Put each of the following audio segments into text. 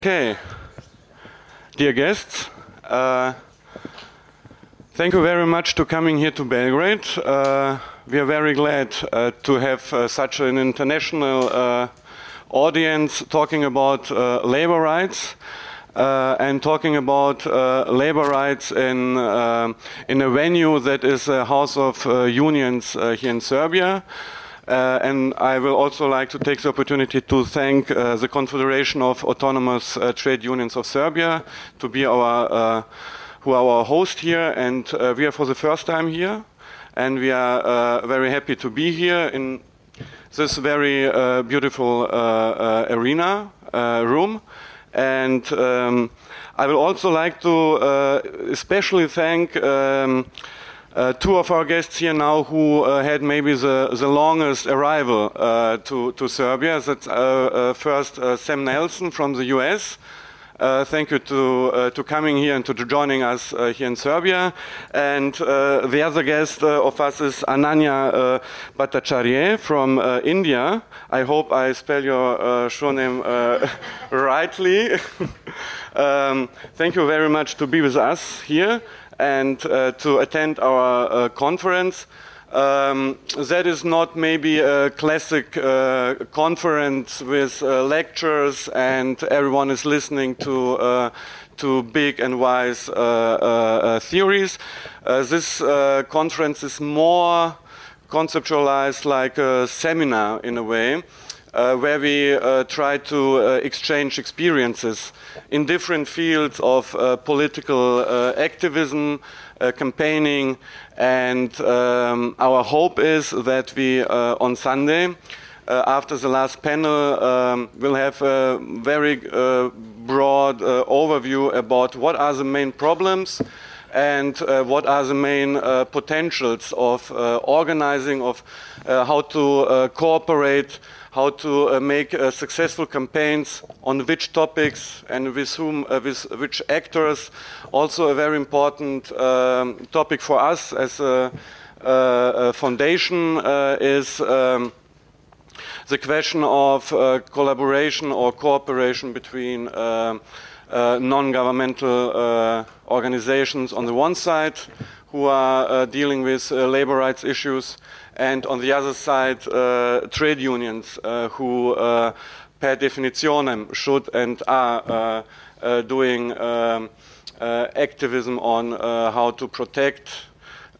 Okay, dear guests, thank you very much for coming here to Belgrade. We are very glad to have such an international audience talking about labor rights and talking about labor rights in a venue that is a House of Unions here in Serbia. And I will also like to take the opportunity to thank the Confederation of Autonomous Trade Unions of Serbia to be who are our host here, and we are for the first time here, and we are very happy to be here in this very beautiful room. And I will also like to especially thank two of our guests here now who had maybe the longest arrival to Serbia. That's first Sam Nelson from the US. Thank you to coming here and to joining us here in Serbia. And the other guest of us is Anannya Bhattacharjee from India. I hope I spell your surname rightly. Thank you very much to be with us here and to attend our conference. That is not maybe a classic conference with lectures and everyone is listening to big and wise theories. This conference is more conceptualized like a seminar in a way, where we try to exchange experiences in different fields of political activism, campaigning, and our hope is that we, on Sunday, after the last panel, will have a very broad overview about what are the main problems and what are the main potentials of organizing, of how to cooperate, how to make successful campaigns on which topics and with whom, with which actors. Also a very important topic for us as a foundation is the question of collaboration or cooperation between non-governmental organizations on the one side who are dealing with labor rights issues, and on the other side trade unions who per definitionem should and are doing activism on how to protect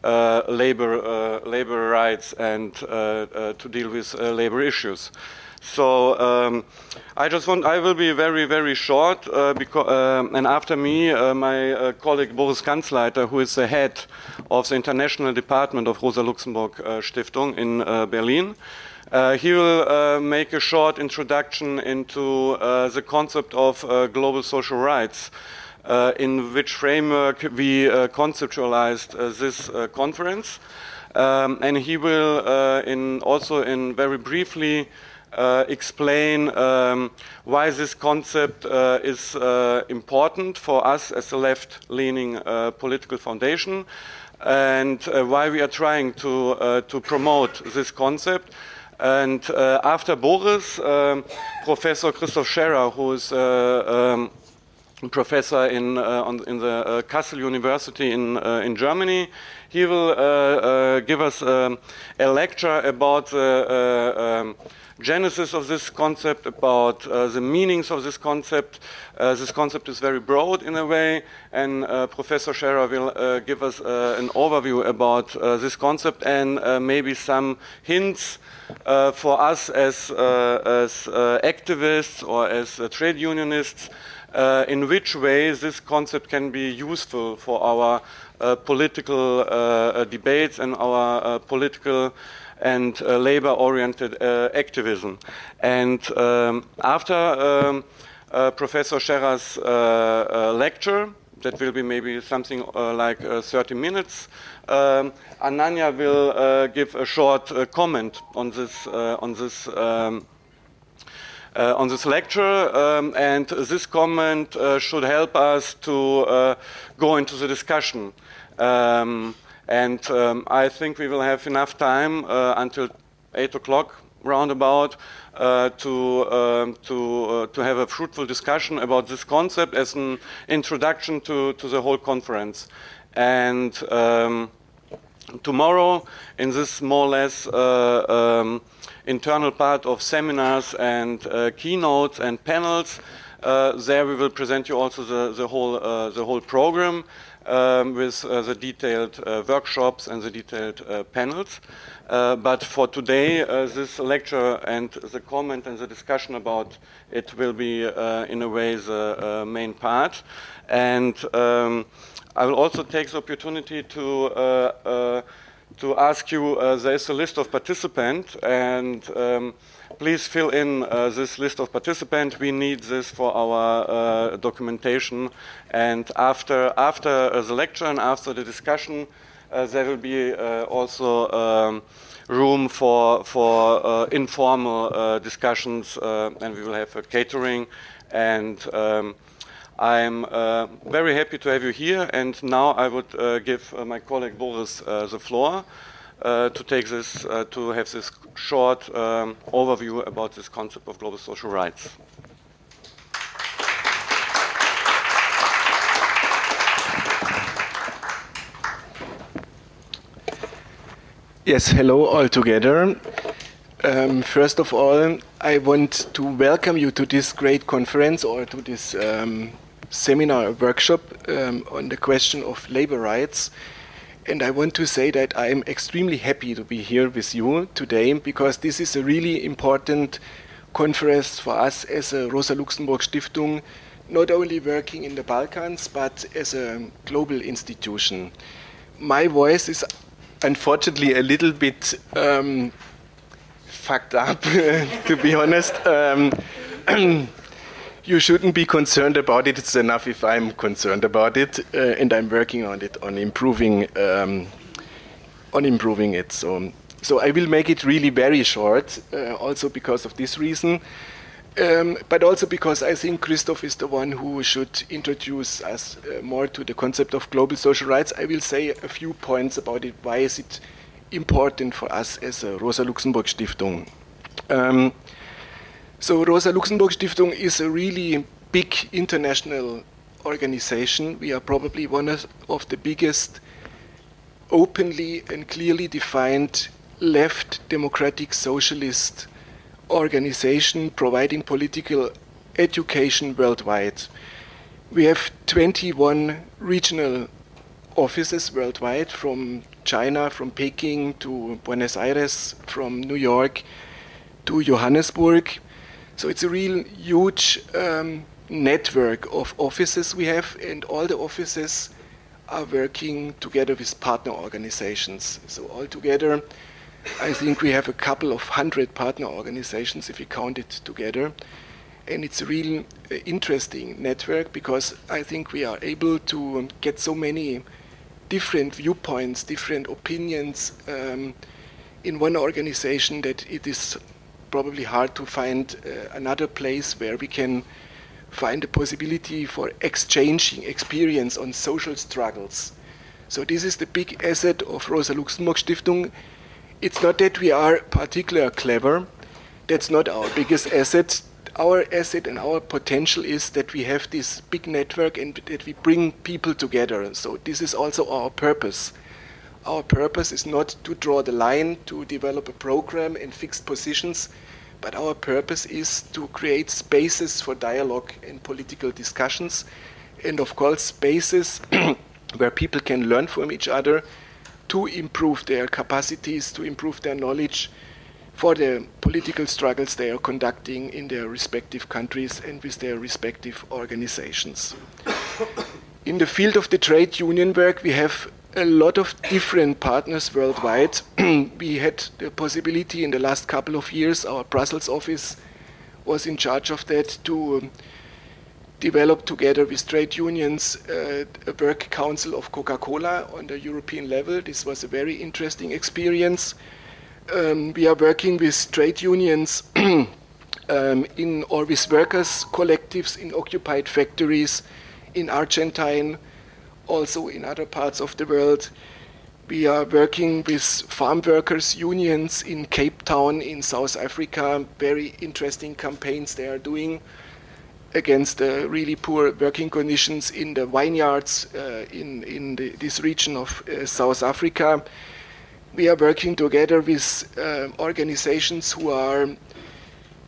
labor rights and to deal with labor issues. So I will be very, very short, and after me, my colleague Boris Kanzleiter, who is the head of the international department of Rosa Luxemburg Stiftung in Berlin. He will make a short introduction into the concept of global social rights, in which framework we conceptualized this conference. And he will also very briefly explain why this concept is important for us as a left-leaning political foundation, and why we are trying to promote this concept. And after Boris, Professor Christoph Scherrer, who is professor in the Kessel University in Germany, he will give us a lecture about the genesis of this concept, about the meanings of this concept. This concept is very broad in a way, and Professor Scherrer will give us an overview about this concept and maybe some hints for us as activists or as trade unionists, in which way this concept can be useful for our political debates and our political and labor-oriented activism. And after Professor Scherer's lecture, that will be maybe something like 30 minutes, Anannya will give a short comment on this lecture, and this comment should help us to go into the discussion. And I think we will have enough time until 8 o'clock roundabout to have a fruitful discussion about this concept as an introduction to the whole conference. And tomorrow, in this more or less internal part of seminars and keynotes and panels, there we will present you also the whole program with the detailed workshops and the detailed panels. But for today, this lecture and the comment and the discussion about it will be in a way the main part. And I will also take the opportunity to ask you, there's a list of participants, and please fill in this list of participants. We need this for our documentation. And after the lecture and after the discussion, there will be also room for informal discussions, and we will have a catering. And I'm very happy to have you here. And now I would give my colleague Boris the floor to take this, to have this short overview about this concept of global social rights. Yes, hello all together. First of all, I want to welcome you to this great conference, or to this seminar workshop on the question of labor rights. And I want to say that I am extremely happy to be here with you today, because this is a really important conference for us as a Rosa Luxemburg Stiftung, not only working in the Balkans, but as a global institution. My voice is unfortunately a little bit fucked up, to be honest. You shouldn't be concerned about it. It's enough if I'm concerned about it, and I'm working on it, on improving it. So I will make it really very short, also because of this reason, but also because I think Christoph is the one who should introduce us more to the concept of global social rights. I will say a few points about it. Why is it important for us as a Rosa Luxemburg Stiftung? So Rosa Luxemburg Stiftung is a really big international organization. We are probably one of the biggest openly and clearly defined left democratic socialist organization providing political education worldwide. We have 21 regional offices worldwide, from China, from Peking to Buenos Aires, from New York to Johannesburg. So it's a real huge network of offices we have, and all the offices are working together with partner organizations. So altogether, I think we have a couple of 100 partner organizations if we count it together. And it's a real interesting network, because I think we are able to get so many different viewpoints, different opinions in one organization, that it is probably hard to find another place where we can find a possibility for exchanging experience on social struggles. So this is the big asset of Rosa Luxemburg Stiftung. It's not that we are particularly clever. That's not our biggest asset. Our asset and our potential is that we have this big network and that we bring people together. So this is also our purpose. Our purpose is not to draw the line, to develop a program and fixed positions, but our purpose is to create spaces for dialogue and political discussions, and of course spaces where people can learn from each other to improve their capacities, to improve their knowledge for the political struggles they are conducting in their respective countries and with their respective organizations. In the field of the trade union work, we have a lot of different partners worldwide. We had the possibility in the last couple of years, our Brussels office was in charge of that, to develop together with trade unions a work council of Coca-Cola on the European level. This was a very interesting experience. We are working with trade unions or with workers' collectives in occupied factories in Argentina, also in other parts of the world. We are working with farm workers unions in Cape Town in South Africa. Very interesting campaigns they are doing against the really poor working conditions in the vineyards in this region of South Africa. We are working together with organizations who are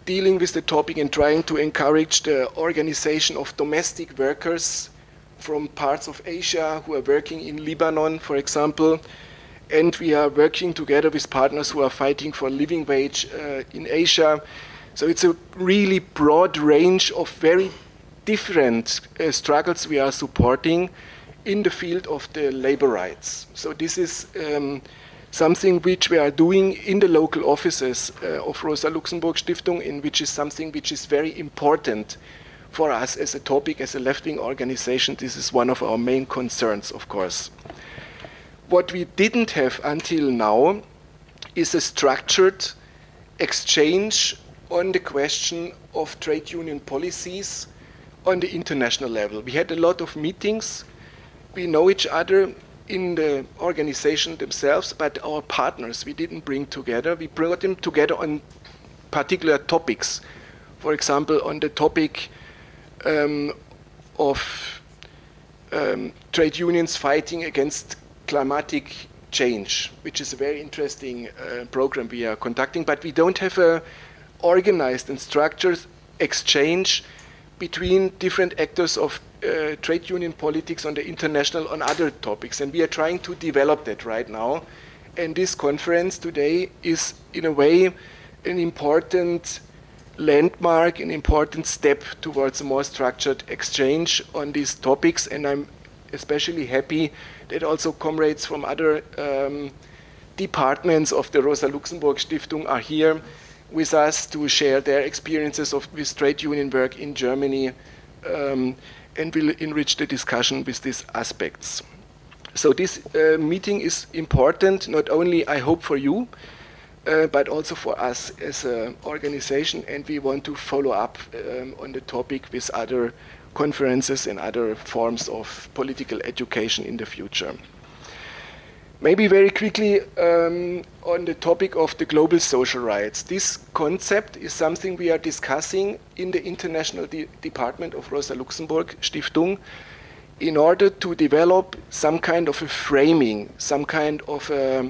dealing with the topic and trying to encourage the organization of domestic workers from parts of Asia who are working in Lebanon, for example. And we are working together with partners who are fighting for living wage in Asia. So it's a really broad range of very different struggles we are supporting in the field of the labor rights. So this is something which we are doing in the local offices of Rosa Luxemburg Stiftung, in which is something which is very important for us as a topic, as a left-wing organization. This is one of our main concerns, of course. What we didn't have until now is a structured exchange on the question of trade union policies on the international level. We had a lot of meetings. We know each other in the organization themselves, but our partners we didn't bring together. We brought them together on particular topics. For example, on the topic of trade unions fighting against climatic change, which is a very interesting program we are conducting, but we don't have a organized and structured exchange between different actors of trade union politics on the international, on other topics, and we are trying to develop that right now. And this conference today is, in a way, an important landmark, an important step towards a more structured exchange on these topics, and I'm especially happy that also comrades from other departments of the Rosa Luxemburg Stiftung are here with us to share their experiences with trade union work in Germany and will enrich the discussion with these aspects. So this meeting is important, not only, I hope, for you, but also for us as an organization, and we want to follow up on the topic with other conferences and other forms of political education in the future. Maybe very quickly on the topic of the global social rights. This concept is something we are discussing in the international department of Rosa Luxemburg Stiftung in order to develop some kind of a framing, some kind of a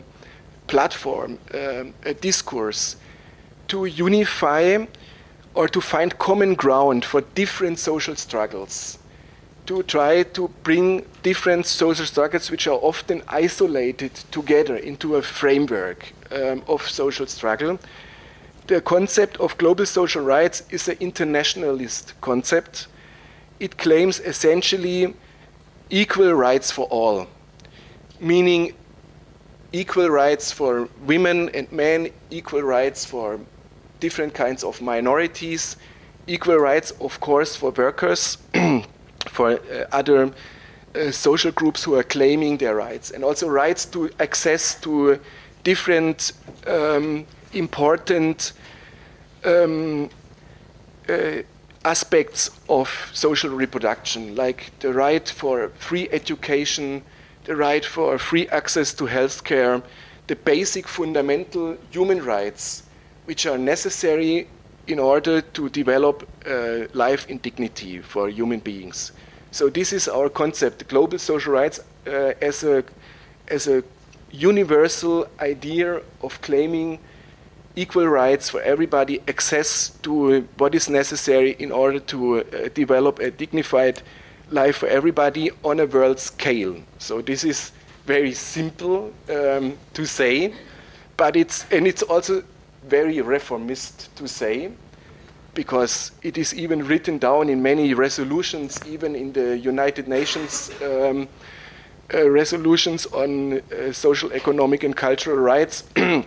platform, a discourse to unify or to find common ground for different social struggles, to try to bring different social struggles which are often isolated together into a framework of social struggle. The concept of global social rights is an internationalist concept. It claims essentially equal rights for all, meaning equal rights for women and men, equal rights for different kinds of minorities, equal rights, of course, for workers, for other social groups who are claiming their rights, and also rights to access to different important aspects of social reproduction, like the right for free education, the right for free access to healthcare, the basic fundamental human rights which are necessary in order to develop life in dignity for human beings. So this is our concept, global social rights as a universal idea of claiming equal rights for everybody, access to what is necessary in order to develop a dignified life for everybody on a world scale. So this is very simple to say, but it's also very reformist to say, because it is even written down in many resolutions, even in the United Nations resolutions on social, economic, and cultural rights, and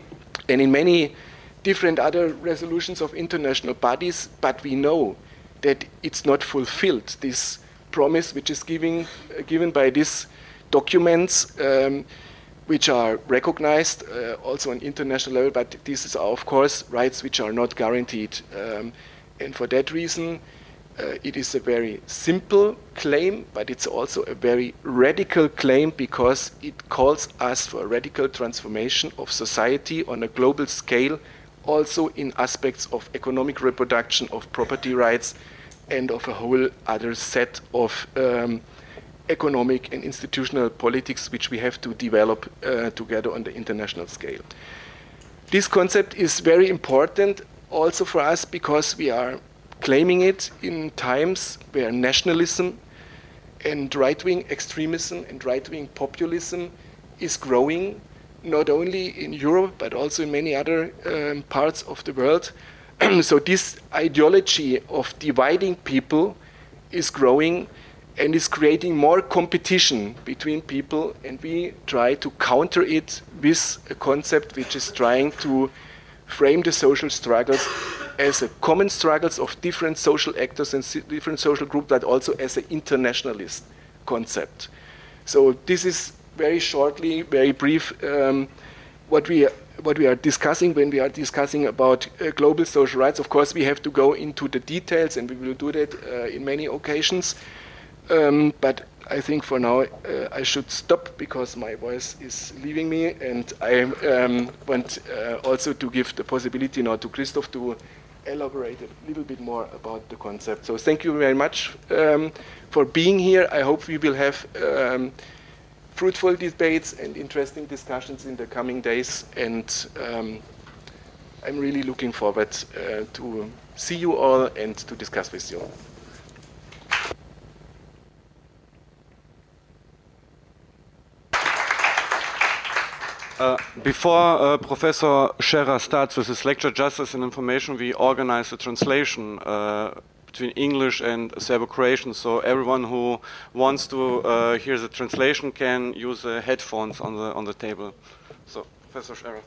in many different other resolutions of international bodies, but we know that it's not fulfilled, this promise which is given by these documents, which are recognized also on international level, but this is, of course, rights which are not guaranteed. And for that reason, it is a very simple claim, but it's also a very radical claim because it calls us for a radical transformation of society on a global scale, also in aspects of economic reproduction, of property rights, and of a whole other set of economic and institutional politics which we have to develop together on the international scale. This concept is very important also for us because we are claiming it in times where nationalism and right-wing extremism and right-wing populism is growing, not only in Europe but also in many other parts of the world. So this ideology of dividing people is growing and is creating more competition between people, and we try to counter it with a concept which is trying to frame the social struggles as a common struggles of different social actors and different social groups, but also as an internationalist concept. So this is very shortly, very brief, what we are discussing when we are discussing about global social rights. Of course, we have to go into the details, and we will do that in many occasions. But I think for now I should stop because my voice is leaving me, and I want also to give the possibility now to Christoph to elaborate a little bit more about the concept. So thank you very much for being here. I hope we will have fruitful debates and interesting discussions in the coming days, and I'm really looking forward to see you all and to discuss with you. Before Professor Scherrer starts with his lecture, just as an information, we organize a translation between English and Serbo-Croatian, so everyone who wants to hear the translation can use headphones on the table. So, Professor Scherrer.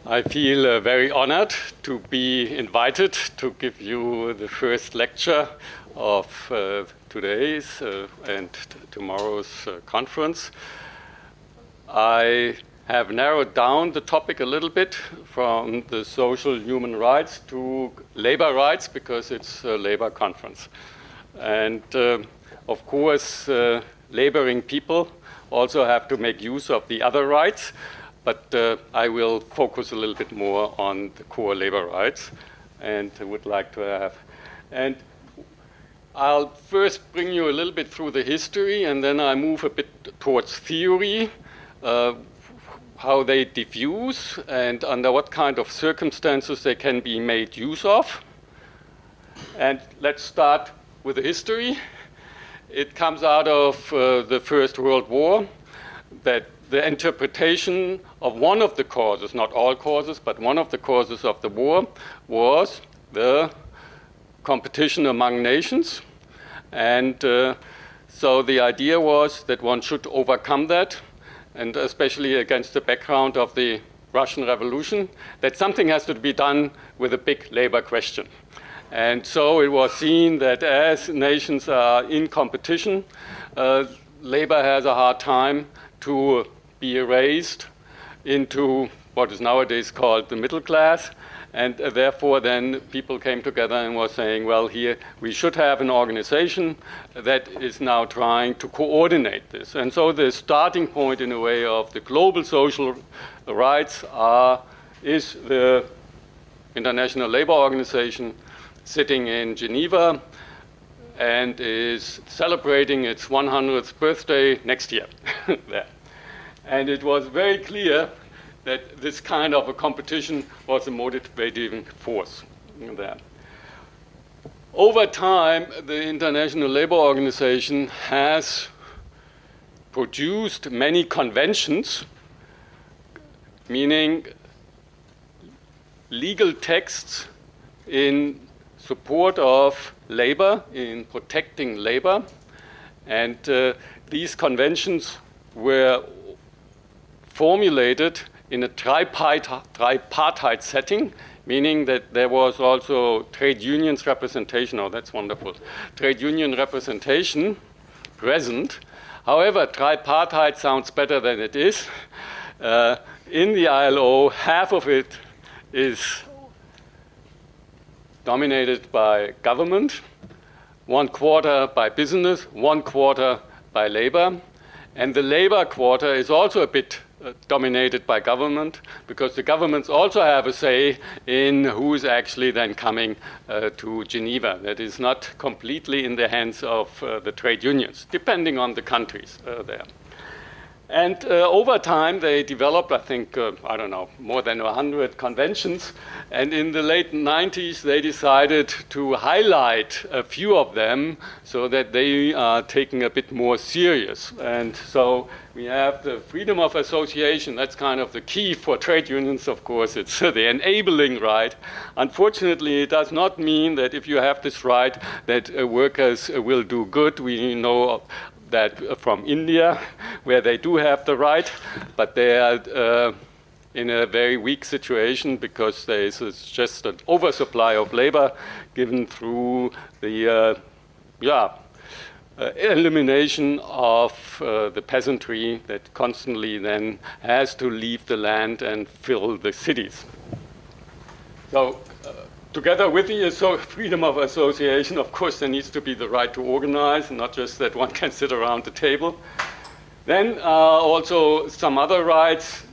I feel very honored to be invited to give you the first lecture of today's and tomorrow's conference. I have narrowed down the topic a little bit from the social human rights to labor rights because it's a labor conference. And of course, laboring people also have to make use of the other rights, but I will focus a little bit more on the core labor rights, and I would like to have. And I'll first bring you a little bit through the history, and then I move a bit towards theory, how they diffuse, and under what kind of circumstances they can be made use of. And let's start with the history. It comes out of the First World War, that the interpretation of one of the causes, not all causes, but one of the causes of the war was the competition among nations. And so the idea was that one should overcome that, and especially against the background of the Russian Revolution, that something has to be done with a big labor question. And so it was seen that as nations are in competition, labor has a hard time to be erased into what is nowadays called the middle class. And therefore, then people came together and were saying, well, here we should have an organization that is now trying to coordinate this. And so the starting point, in a way, of the global social rights is the International Labour Organization sitting in Geneva and is celebrating its 100th birthday next year. There. And it was very clear that this kind of a competition was a motivating force there. Over time, the International Labour Organization has produced many conventions, meaning legal texts in support of labor, in protecting labor. And these conventions were formulated in a tripartite setting, meaning that there was also trade unions representation. Oh, that's wonderful. Trade union representation present. However, tripartite sounds better than it is. In the ILO, half of it is dominated by government, 1/4 by business, 1/4 by labor. And the labor quarter is also a bit dominated by government, because the governments also have a say in who is actually then coming to Geneva. That is not completely in the hands of the trade unions, depending on the countries there. And over time, they developed, I think, I don't know, more than 100 conventions. And in the late 90s, they decided to highlight a few of them so that they are taken a bit more serious. And so we have the freedom of association. That's kind of the key for trade unions, of course. It's the enabling right. Unfortunately, it does not mean that if you have this right, that workers will do good. We know that from India, where they do have the right, but they are in a very weak situation because there is just an oversupply of labor given through the elimination of the peasantry that constantly then has to leave the land and fill the cities. So together with the freedom of association, of course, there needs to be the right to organize, not just that one can sit around the table. Then also some other rights,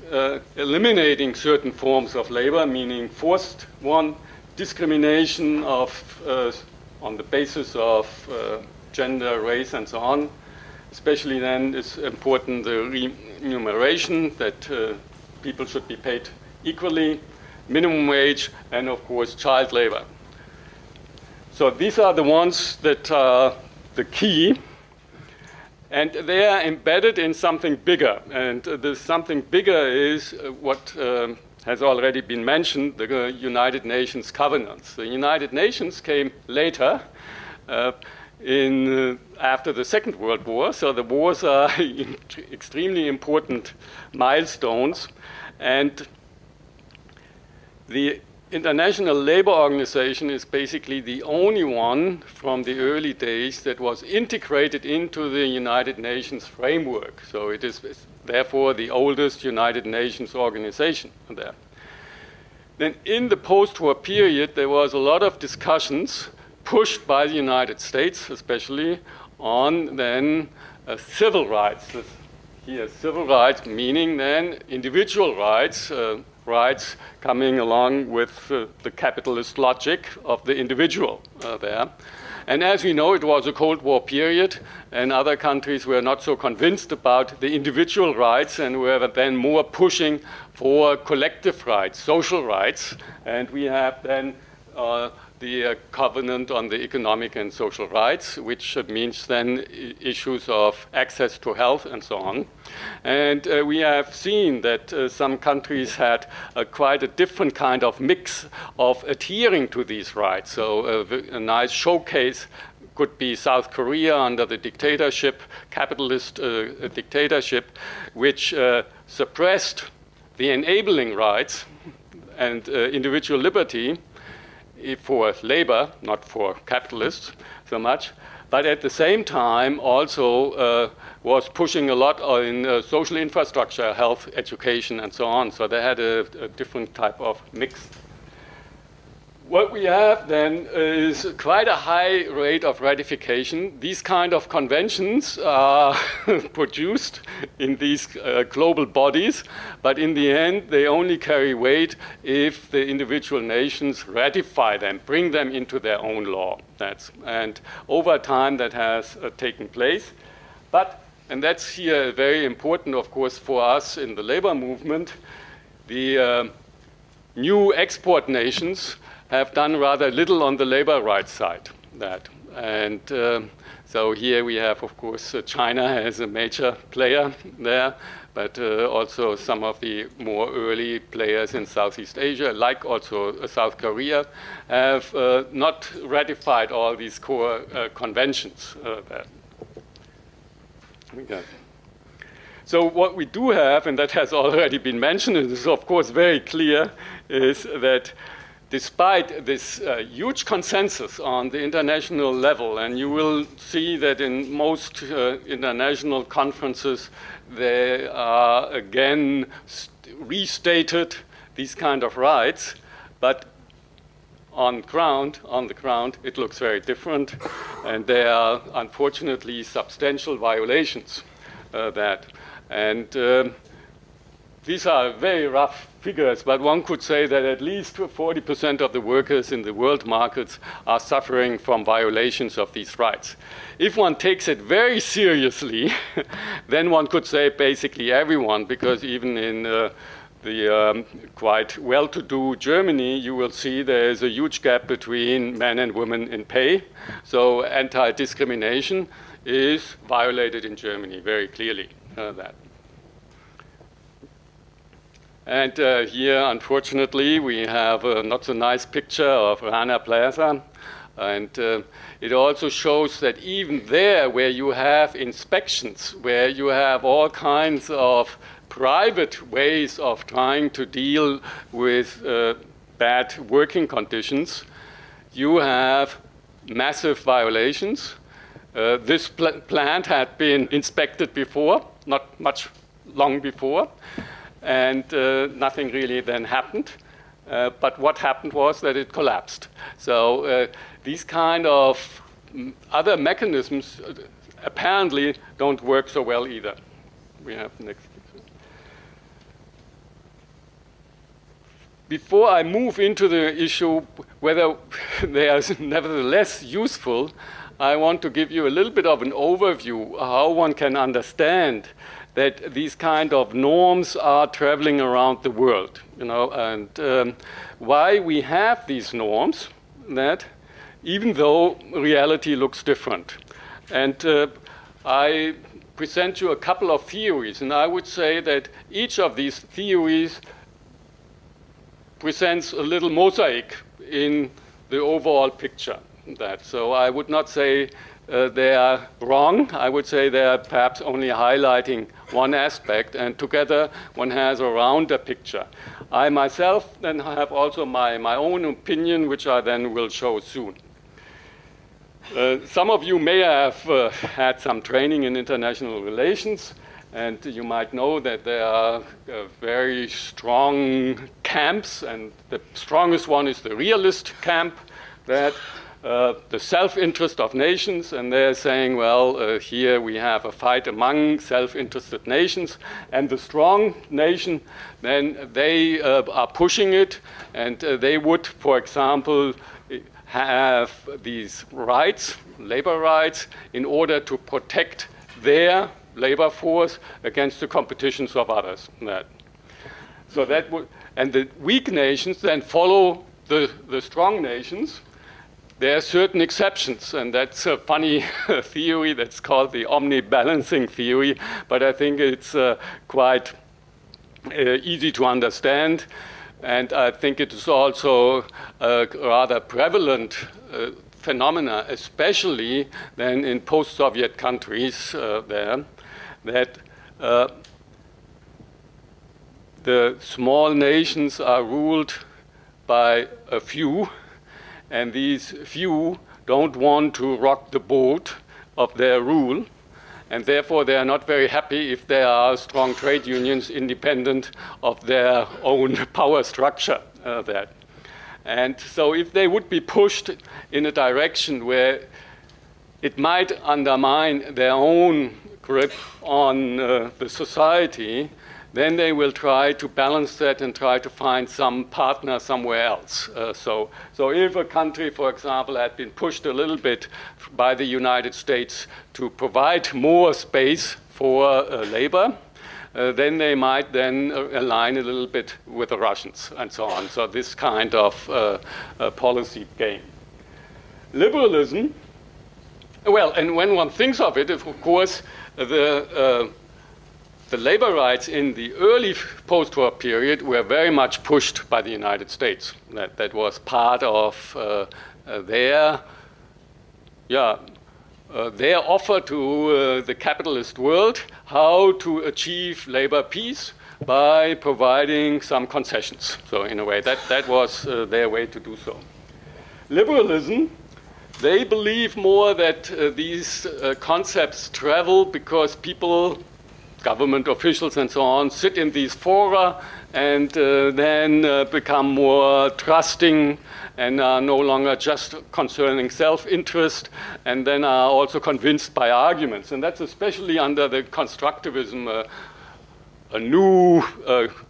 eliminating certain forms of labor, meaning forced one, discrimination of, on the basis of gender, race, and so on. Especially then is important the remuneration, that people should be paid equally, minimum wage, and of course child labor. So these are the ones that are the key, and they are embedded in something bigger. And the something bigger is what has already been mentioned, the United Nations covenants. The United Nations came later, after the Second World War, so the wars are extremely important milestones. And the International Labour Organization is basically the only one from the early days that was integrated into the United Nations framework. So it is therefore the oldest United Nations organization there. Then in the post-war period, there was a lot of discussions pushed by the United States, especially, on then civil rights. Here, civil rights meaning then individual rights, rights coming along with the capitalist logic of the individual there. And as we know, it was a Cold War period, and other countries were not so convinced about the individual rights and were then more pushing for collective rights, social rights. And we have then the Covenant on the Economic and Social Rights, which means then issues of access to health and so on. And we have seen that some countries had quite a different kind of mix of adhering to these rights. So a nice showcase could be South Korea under the dictatorship, capitalist dictatorship, which suppressed the enabling rights and individual liberty for labor, not for capitalists so much, but at the same time also was pushing a lot in social infrastructure, health, education, and so on. So they had a different type of mix. What we have then is quite a high rate of ratification. These kind of conventions are produced in these global bodies, but in the end, they only carry weight if the individual nations ratify them, bring them into their own law. And over time, that has taken place. But, and that's here very important, of course, for us in the labor movement, the new export nations have done rather little on the labor rights side. And so here we have, of course, China as a major player there, but also some of the more early players in Southeast Asia, like also South Korea, have not ratified all these core conventions there. So what we do have, and that has already been mentioned, and is of course very clear, is that despite this huge consensus on the international level, and you will see that in most international conferences, they are again restated these kind of rights, But on the ground, it looks very different, and there are unfortunately substantial violations that. And these are very rough figures, but one could say that at least 40% of the workers in the world markets are suffering from violations of these rights. If one takes it very seriously, then one could say basically everyone, because even in the quite well-to-do Germany, you will see there is a huge gap between men and women in pay. So anti-discrimination is violated in Germany very clearly. That. And here, unfortunately, we have a not so nice picture of Rana Plaza. And it also shows that even there, where you have inspections, where you have all kinds of private ways of trying to deal with bad working conditions, you have massive violations. This plant had been inspected before, not much long before, and nothing really then happened. But what happened was that it collapsed. So these kind of other mechanisms apparently don't work so well either. We have the next. Before I move into the issue whether they are nevertheless useful, I want to give you a little bit of an overview how one can understand that these kind of norms are traveling around the world, you know, and why we have these norms, that even though reality looks different. And I present you a couple of theories, and I would say that each of these theories presents a little mosaic in the overall picture. So I would not say they are wrong. I would say they are perhaps only highlighting one aspect, and together one has a rounder picture. I myself then have also my own opinion, which I then will show soon. Some of you may have had some training in international relations, and you might know that there are very strong camps, and the strongest one is the realist camp, that the self-interest of nations, and they're saying, well, here we have a fight among self-interested nations, and the strong nation, then they are pushing it, and they would, for example, have these rights, labor rights, in order to protect their labor force against the competitions of others. So that would, and the weak nations then follow the strong nations. There are certain exceptions, and that's a funny theory that's called the Omni balancing theory, but I think it's quite easy to understand, and I think it is also a rather prevalent phenomena, especially then in post-Soviet countries there, that the small nations are ruled by a few, and these few don't want to rock the boat of their rule, and therefore they are not very happy if there are strong trade unions independent of their own power structure there. And so if they would be pushed in a direction where it might undermine their own grip on the society, then they will try to balance that and try to find some partner somewhere else. So if a country, for example, had been pushed a little bit by the United States to provide more space for labor, then they might then align a little bit with the Russians and so on. So this kind of policy game. Liberalism, well, and when one thinks of it, of course, the labor rights in the early post-war period were very much pushed by the United States. That was part of their offer to the capitalist world how to achieve labor peace by providing some concessions. So in a way, that was their way to do so. Liberalism, they believe more that these concepts travel because people, government officials and so on, sit in these fora and then become more trusting and are no longer just concerning self-interest, and then are also convinced by arguments. And that's especially under the constructivism, a new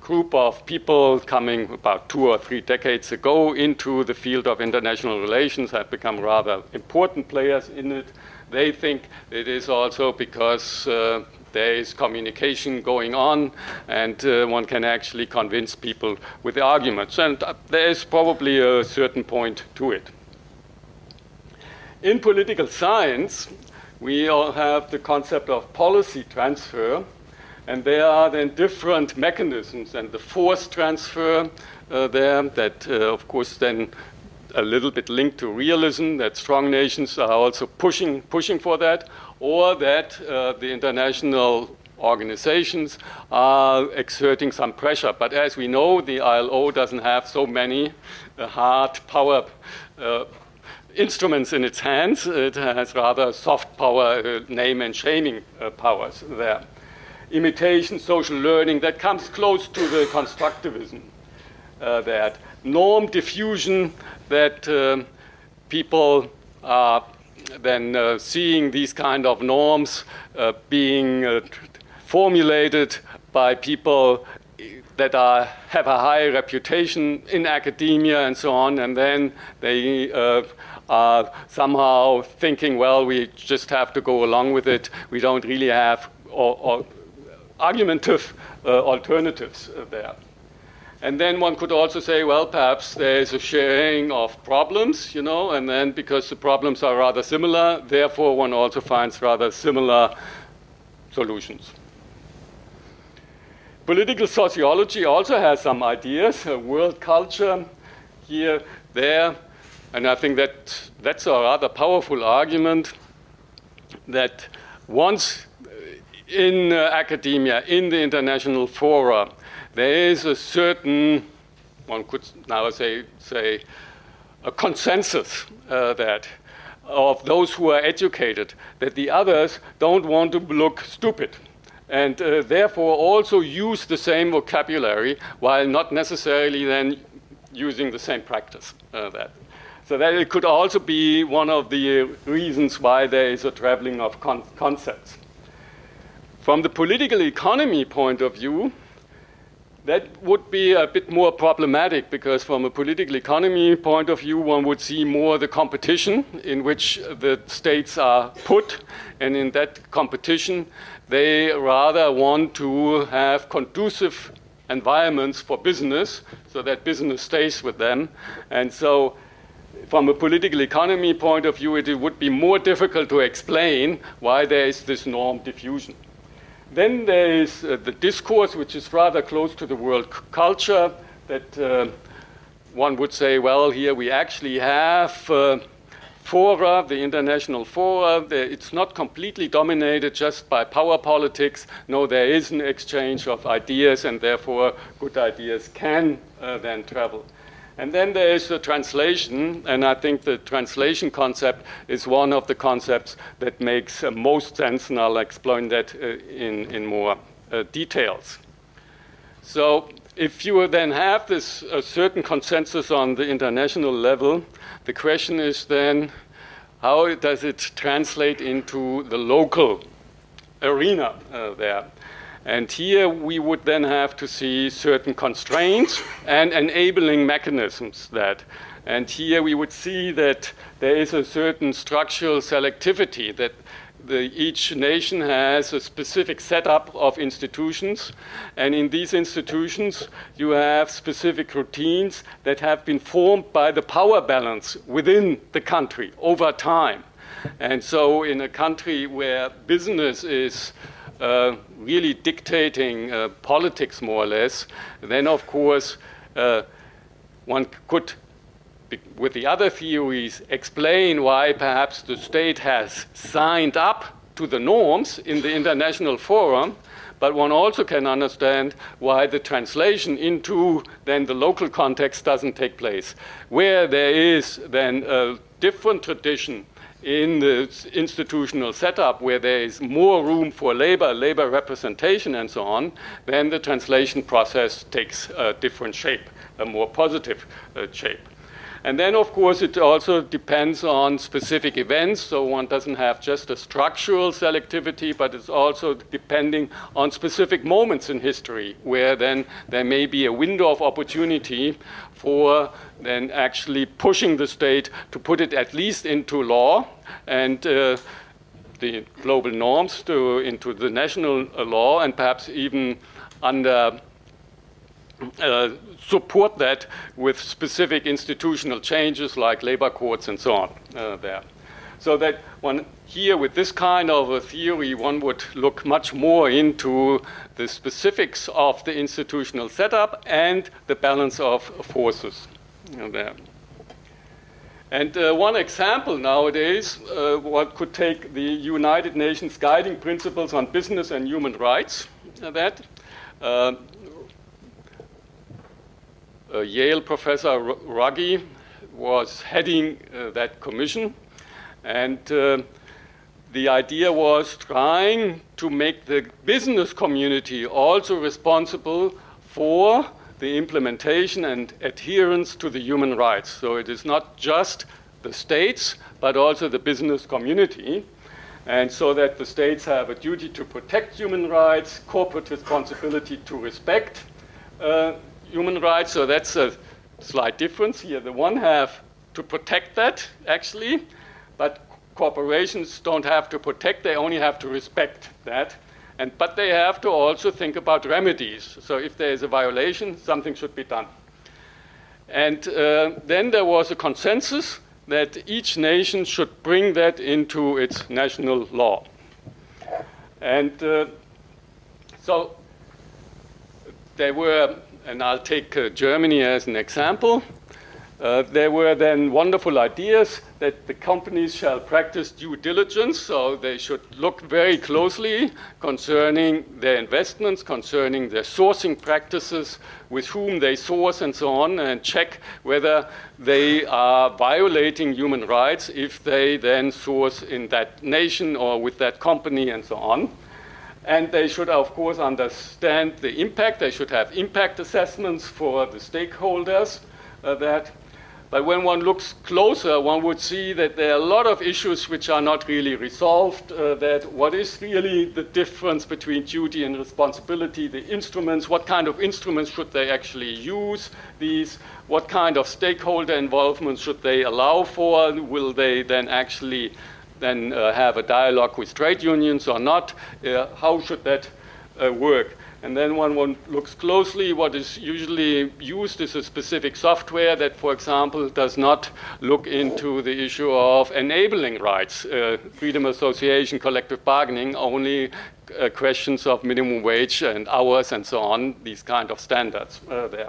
group of people coming about 2 or 3 decades ago into the field of international relations have become rather important players in it. They think it is also because there is communication going on, and one can actually convince people with the arguments. And there is probably a certain point to it. In political science, we all have the concept of policy transfer, and there are then different mechanisms, and the force transfer there that, of course, then a little bit linked to realism, that strong nations are also pushing for that, or that the international organizations are exerting some pressure. But as we know, the ILO doesn't have so many hard power instruments in its hands. It has rather soft power, name and shaming powers there. Imitation, social learning, that comes close to the constructivism. That norm diffusion, that people are then seeing these kind of norms being formulated by people that have a high reputation in academia and so on, and then they are somehow thinking, well, we just have to go along with it. We don't really have argumentative alternatives there. And then one could also say, well, perhaps there is a sharing of problems, you know, and then because the problems are rather similar, therefore one also finds rather similar solutions. Political sociology also has some ideas, world culture here, there, and I think that that's a rather powerful argument that once in academia, in the international fora, there is a certain, one could now say a consensus that of those who are educated, that the others don't want to look stupid, and therefore also use the same vocabulary while not necessarily then using the same practice. So that it could also be one of the reasons why there is a traveling of concepts. From the political economy point of view, that would be a bit more problematic, because from a political economy point of view, one would see more the competition in which the states are put, and in that competition, they rather want to have conducive environments for business, so that business stays with them. And so from a political economy point of view, it would be more difficult to explain why there is this norm diffusion. Then there is the discourse, which is rather close to the world culture, that one would say, well, here we actually have fora, the international fora. It's not completely dominated just by power politics. No, there is an exchange of ideas, and therefore good ideas can then travel. And then there is the translation, and I think the translation concept is one of the concepts that makes most sense, and I'll explain that in more details. So if you then have this certain consensus on the international level, the question is then, how does it translate into the local arena there? And here we would then have to see certain constraints and enabling mechanisms that. And here we would see that there is a certain structural selectivity, that each nation has a specific setup of institutions. And in these institutions, you have specific routines that have been formed by the power balance within the country over time. And so in a country where business is really dictating politics more or less, then of course one could, with the other theories, explain why perhaps the state has signed up to the norms in the international forum, but one also can understand why the translation into then the local context doesn't take place, where there is then a different tradition in the institutional setup where there is more room for labor representation and so on, then the translation process takes a different shape, a more positive shape. And then, of course, it also depends on specific events, so one doesn't have just a structural selectivity, but it's also depending on specific moments in history where then there may be a window of opportunity for then actually pushing the state to put it at least into law and the global norms into the national law, and perhaps even under support that with specific institutional changes like labor courts and so on there. So that one here with this kind of a theory, one would look much more into the specifics of the institutional setup and the balance of forces there. And one example nowadays, one could take the United Nations Guiding Principles on Business and Human Rights, that Yale professor Ruggie was heading that commission, and the idea was trying to make the business community also responsible for the implementation and adherence to the human rights. So it is not just the states, but also the business community. And so that the states have a duty to protect human rights, corporate responsibility to respect human rights. So that's a slight difference here. The one have to protect that, actually, but corporations don't have to protect, they only have to respect that. But they have to also think about remedies. So if there is a violation, something should be done. And then there was a consensus that each nation should bring that into its national law. And so there were, and I'll take Germany as an example, there were then wonderful ideas that the companies shall practice due diligence, so they should look very closely concerning their investments, concerning their sourcing practices, with whom they source and so on, and check whether they are violating human rights if they then source in that nation or with that company and so on. And they should, of course, understand the impact. They should have impact assessments for the stakeholders But when one looks closer, one would see that there are a lot of issues which are not really resolved, that what is really the difference between duty and responsibility, the instruments, what kind of instruments should they actually use, what kind of stakeholder involvement should they allow for, will they then actually have a dialogue with trade unions or not, how should that work? And then when one looks closely, what is usually used is a specific software that, for example, does not look into the issue of enabling rights, freedom of association, collective bargaining, only questions of minimum wage and hours and so on, these kind of standards there.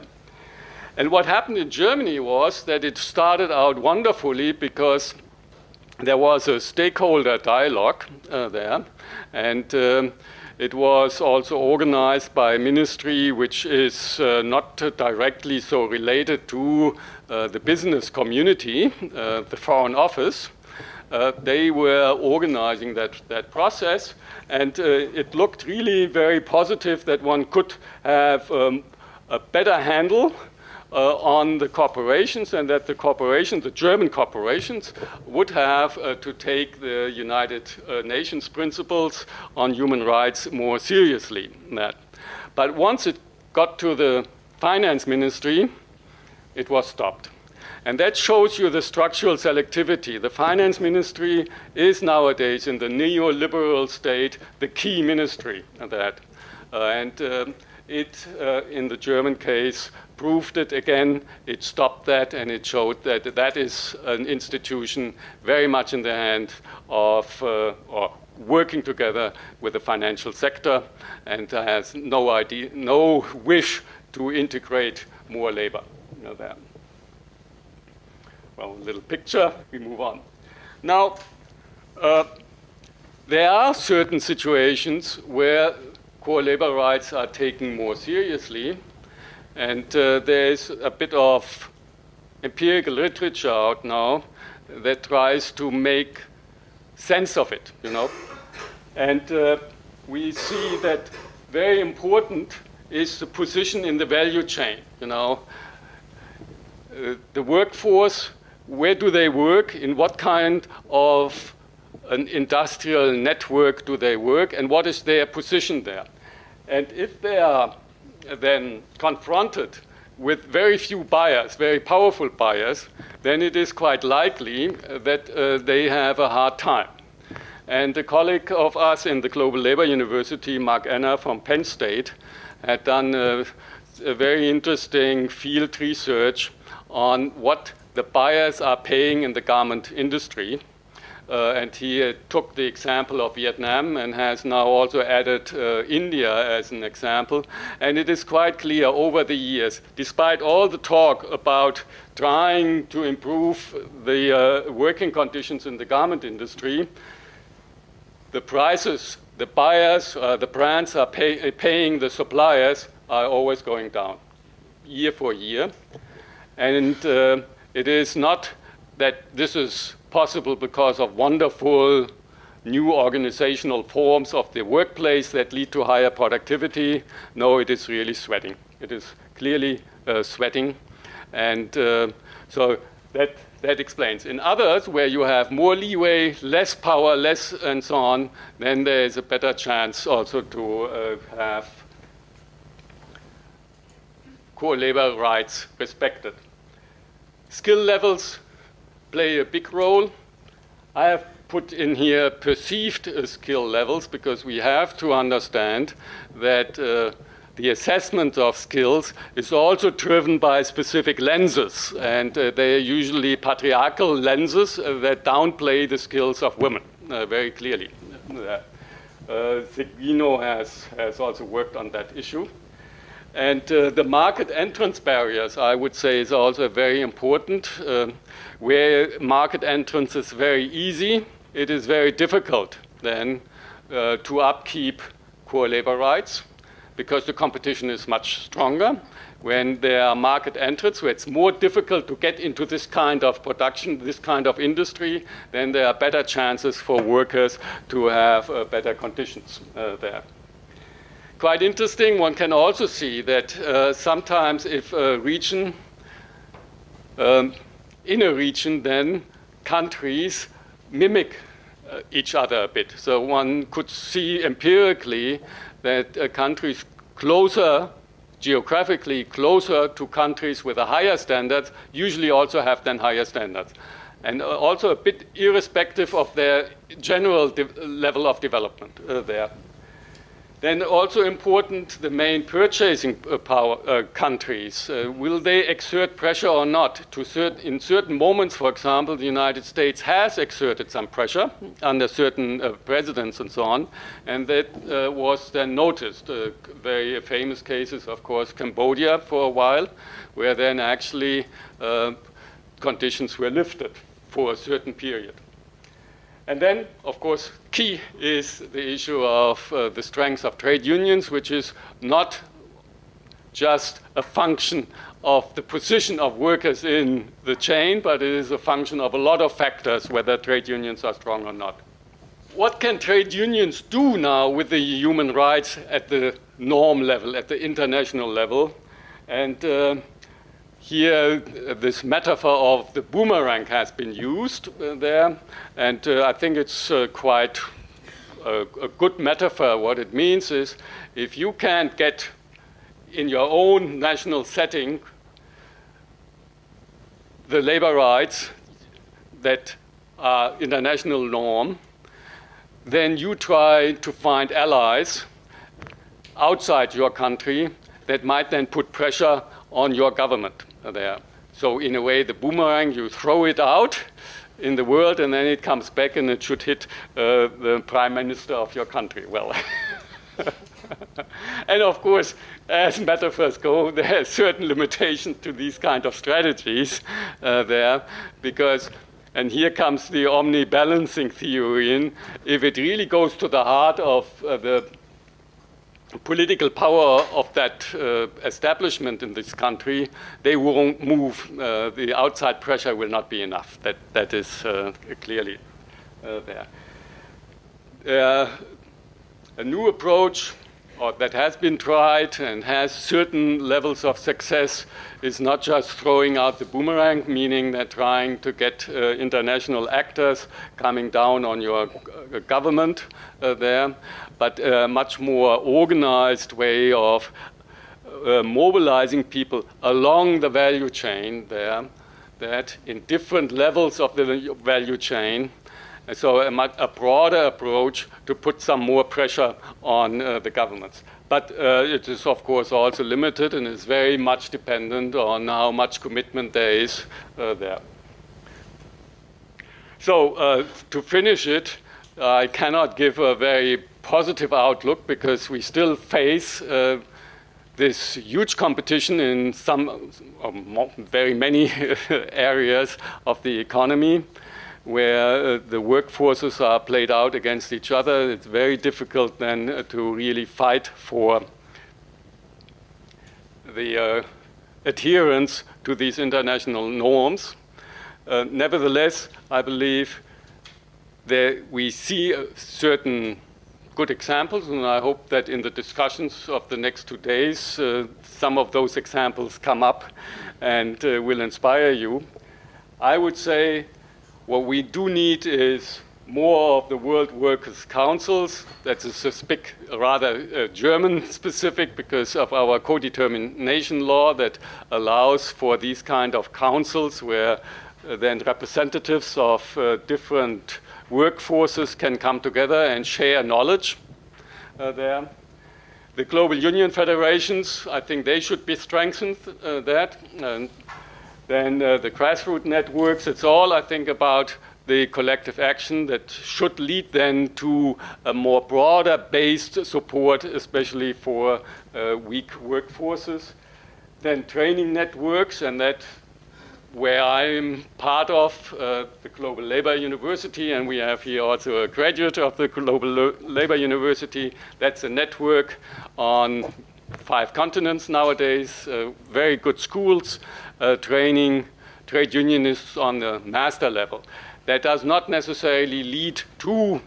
And what happened in Germany was that it started out wonderfully because there was a stakeholder dialogue there, and it was also organized by a ministry which is not directly so related to the business community, the Foreign Office. They were organizing that process, and it looked really very positive that one could have a better handle on the corporations, and that the corporations, the German corporations, would have to take the United Nations principles on human rights more seriously than that. But once it got to the finance ministry, it was stopped. And that shows you the structural selectivity. The finance ministry is nowadays in the neoliberal state the key ministry of that. It, in the German case, proved it again. It stopped that, and it showed that that is an institution very much in the hand of or working together with the financial sector, and has no wish to integrate more labor. You know that. Well, a little picture. We move on. Now, there are certain situations where core labor rights are taken more seriously, and there's a bit of empirical literature out now that tries to make sense of it, you know. And we see that very important is the position in the value chain, you know. The workforce, where do they work? In what kind of an industrial network do they work? And what is their position there? And if they are then confronted with very few buyers, very powerful buyers, then it is quite likely that they have a hard time. And a colleague of us in the Global Labor University, Mark Anna from Penn State, had done a very interesting field research on what the buyers are paying in the garment industry. And he took the example of Vietnam and has now also added India as an example. And it is quite clear over the years, despite all the talk about trying to improve the working conditions in the garment industry, the prices, the buyers, the brands are paying the suppliers are always going down year for year. And it is not that this is possible because of wonderful new organizational forms of the workplace that lead to higher productivity. No, it is really sweating. It is clearly sweating. And so that explains. In others, where you have more leeway, less power, less and so on, then there is a better chance also to have core labor rights respected. Skill levels play a big role. I have put in here perceived skill levels because we have to understand that the assessment of skills is also driven by specific lenses, and they are usually patriarchal lenses that downplay the skills of women very clearly. Seguino has also worked on that issue. And the market entrance barriers, I would say, is also very important. Where market entrance is very easy, it is very difficult then to upkeep core labor rights because the competition is much stronger. When there are market entrants, where it's more difficult to get into this kind of production, this kind of industry, then there are better chances for workers to have better conditions there. Quite interesting, one can also see that sometimes if a region, in a region, then countries mimic each other a bit. So one could see empirically that countries closer, geographically closer to countries with a higher standards usually also have then higher standards. And also a bit irrespective of their general level of development there. Then also important, the main purchasing power countries. Will they exert pressure or not? In certain moments, for example, the United States has exerted some pressure under certain presidents and so on, and that was then noticed. Very famous cases, of course, Cambodia for a while, where then actually conditions were lifted for a certain period. And then, of course, key is the issue of the strength of trade unions, which is not just a function of the position of workers in the chain, but it is a function of a lot of factors, whether trade unions are strong or not. What can trade unions do now with the human rights at the norm level, at the international level? And here, this metaphor of the boomerang has been used there, and I think it's quite a good metaphor. What it means is, if you can't get in your own national setting the labor rights that are international norm, then you try to find allies outside your country that might then put pressure on your government there. So in a way, the boomerang, you throw it out in the world, and then it comes back and it should hit the prime minister of your country. Well, and of course, as metaphors go, there are certain limitations to these kind of strategies there, because, and here comes the Omni balancing theory in, if it really goes to the heart of the political power of that establishment in this country, they won't move. The outside pressure will not be enough. That is clearly there. a new approach that has been tried and has certain levels of success is not just throwing out the boomerang, meaning that trying to get international actors coming down on your government there, but a much more organized way of mobilizing people along the value chain there, that in different levels of the value chain. So a broader approach to put some more pressure on the governments. But it is, of course, also limited and is very much dependent on how much commitment there is there. So to finish it, I cannot give a very positive outlook because we still face this huge competition in some, very many areas of the economy, where the workforces are played out against each other. It's very difficult then to really fight for the adherence to these international norms. Nevertheless, I believe that we see certain good examples, and I hope that in the discussions of the next 2 days, some of those examples come up and will inspire you. I would say what we do need is more of the World Workers' Councils. That's a rather German-specific because of our co-determination law that allows for these kind of councils where then representatives of different workforces can come together and share knowledge there. The global union federations, I think they should be strengthened that. And then the grassroots networks, it's all, I think, about the collective action that should lead then to a more broader based support, especially for weak workforces. Then training networks, and that where I'm part of the Global Labor University, and we have here also a graduate of the Global Labor University. That's a network on 5 continents nowadays, very good schools, training trade unionists on the master level. That does not necessarily lead to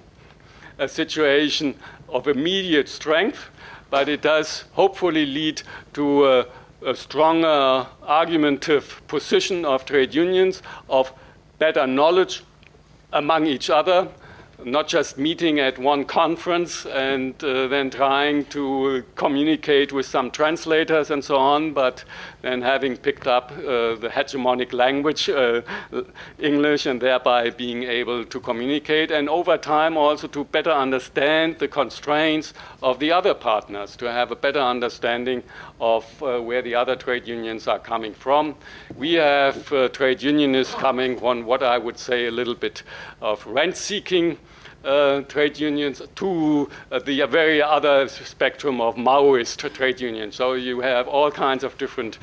a situation of immediate strength, but it does hopefully lead to a stronger argumentative position of trade unions, of better knowledge among each other, not just meeting at one conference and then trying to communicate with some translators and so on, but then having picked up the hegemonic language, English, and thereby being able to communicate, and over time also to better understand the constraints of the other partners, to have a better understanding of where the other trade unions are coming from. We have trade unionists coming on what I would say a little bit of rent-seeking trade unions to the very other spectrum of Maoist trade unions. So you have all kinds of different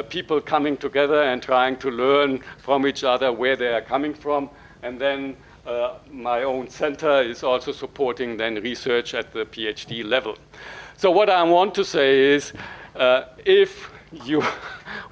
people coming together and trying to learn from each other where they are coming from. And then my own center is also supporting then research at the PhD level. So what I want to say is if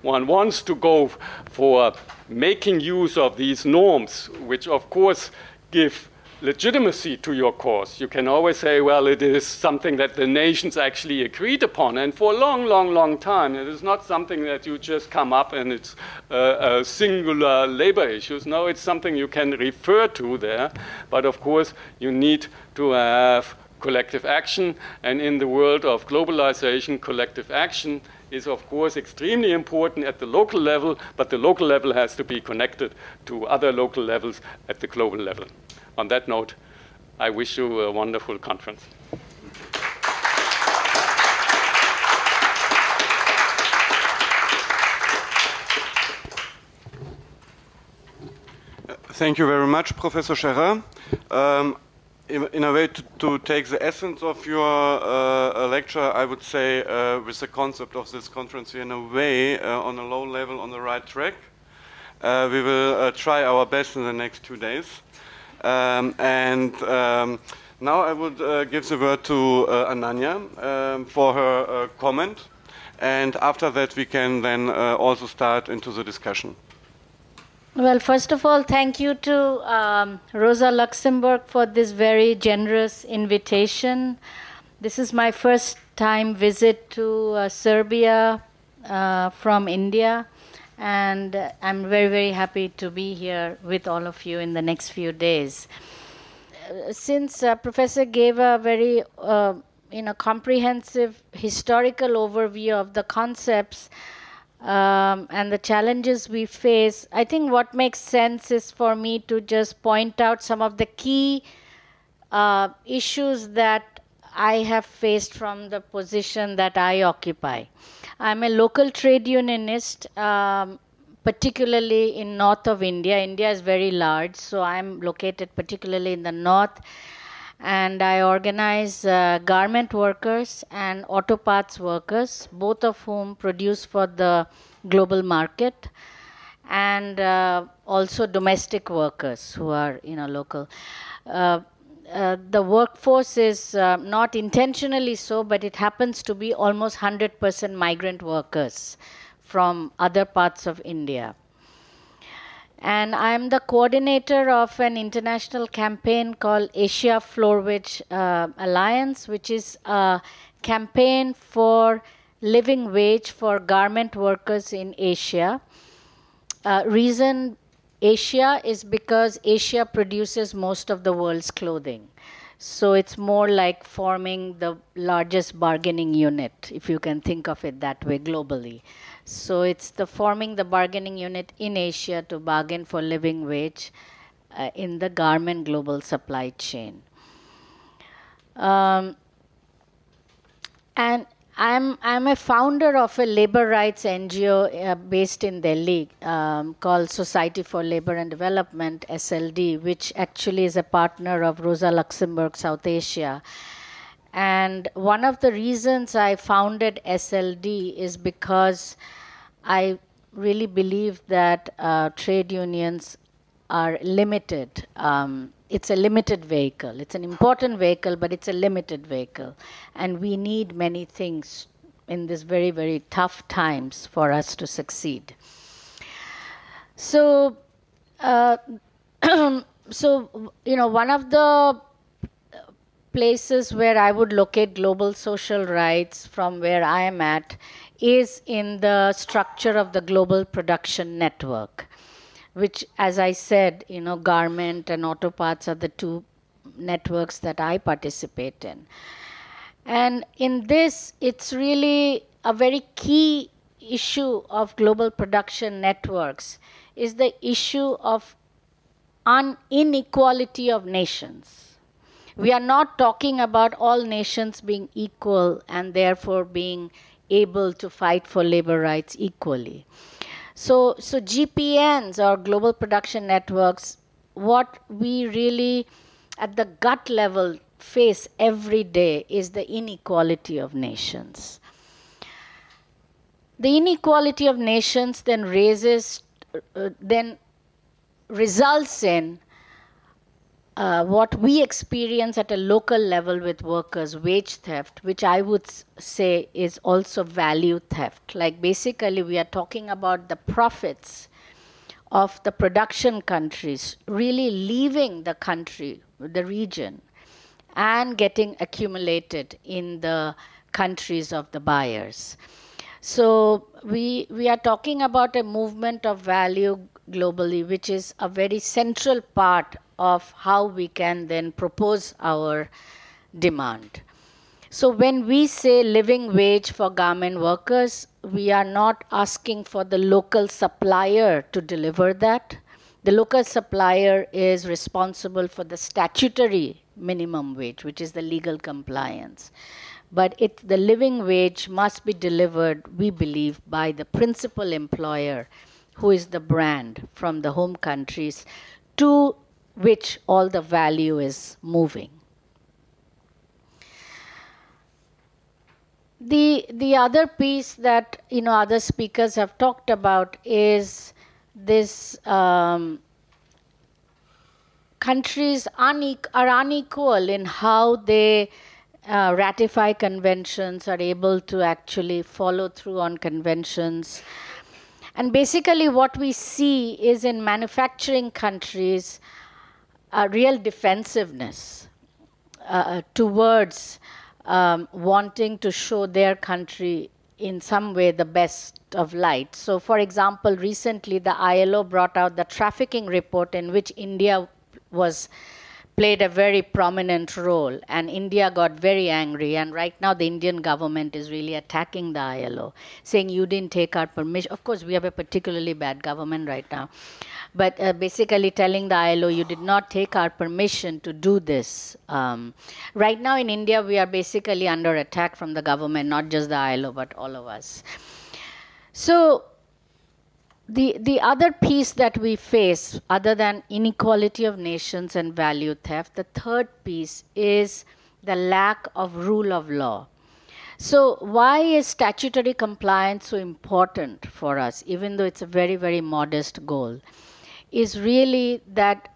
one wants to go for making use of these norms, which of course give legitimacy to your cause. You can always say, well, it is something that the nations actually agreed upon, and for a long, long, long time. It is not something that you just come up and it's a singular labor issues. No, it's something you can refer to there, but of course you need to have collective action, and in the world of globalization, collective action is of course extremely important at the local level, but the local level has to be connected to other local levels at the global level. On that note, I wish you a wonderful conference. Thank you very much, Professor Scherrer. In a way, to take the essence of your lecture, I would say with the concept of this conference, we're in a way on a low level on the right track. We will try our best in the next 2 days. Now I would give the word to Anannya for her comment, and after that we can then also start into the discussion. Well, first of all, thank you to Rosa Luxemburg for this very generous invitation. This is my first time visit to Serbia from India, and I'm very, very happy to be here with all of you in the next few days. Since Professor gave a very comprehensive historical overview of the concepts and the challenges we face, I think what makes sense is for me to just point out some of the key issues that I have faced from the position that I occupy. I'm a local trade unionist, particularly in north of India. India is very large, so I'm located particularly in the north. And I organize garment workers and auto parts workers, both of whom produce for the global market, and also domestic workers who are local. The workforce is not intentionally so, but it happens to be almost 100% migrant workers from other parts of India. And I'm the coordinator of an international campaign called Asia Floorwage Alliance, which is a campaign for living wage for garment workers in Asia. Reason Asia is because Asia produces most of the world's clothing. So it's more like forming the largest bargaining unit, if you can think of it that way globally. So it's the forming the bargaining unit in Asia to bargain for living wage in the garment global supply chain. And I'm a founder of a labor rights NGO based in Delhi called Society for Labor and Development, SLD, which actually is a partner of Rosa Luxemburg South Asia. And one of the reasons I founded SLD is because I really believe that trade unions are limited. It's a limited vehicle. It's an important vehicle, but it's a limited vehicle. And we need many things in these very, very tough times for us to succeed. So, one of the places where I would locate global social rights from where I am at is in the structure of the global production network, which, as I said, garment and auto parts are the two networks that I participate in. And in this, it's really a very key issue of global production networks is the issue of inequality of nations. We are not talking about all nations being equal and therefore being able to fight for labor rights equally. So GPNs, or global production networks, what we really at the gut level face every day is the inequality of nations. The inequality of nations then results in what we experience at a local level with workers, wage theft, which I would say is also value theft. Like basically we are talking about the profits of the production countries really leaving the country, the region, and getting accumulated in the countries of the buyers. So we are talking about a movement of value globally, which is a very central part of how we can then propose our demand. So when we say living wage for garment workers, we are not asking for the local supplier to deliver that. The local supplier is responsible for the statutory minimum wage, which is the legal compliance. But the living wage must be delivered, we believe, by the principal employer, who is the brand from the home countries, to which all the value is moving. The other piece that other speakers have talked about is this countries are unequal in how they ratify conventions, are able to actually follow through on conventions. And basically what we see is in manufacturing countries a real defensiveness towards wanting to show their country in some way the best of light. So for example, recently the ILO brought out the trafficking report in which India played a very prominent role, and India got very angry, and right now the Indian government is really attacking the ILO, saying you didn't take our permission. Of course, we have a particularly bad government right now, but basically telling the ILO you did not take our permission to do this. Right now in India, we are basically under attack from the government, not just the ILO, but all of us. So the other piece that we face, other than inequality of nations and value theft, the third piece is the lack of rule of law. So why is statutory compliance so important for us, even though it's a very, very modest goal, is really that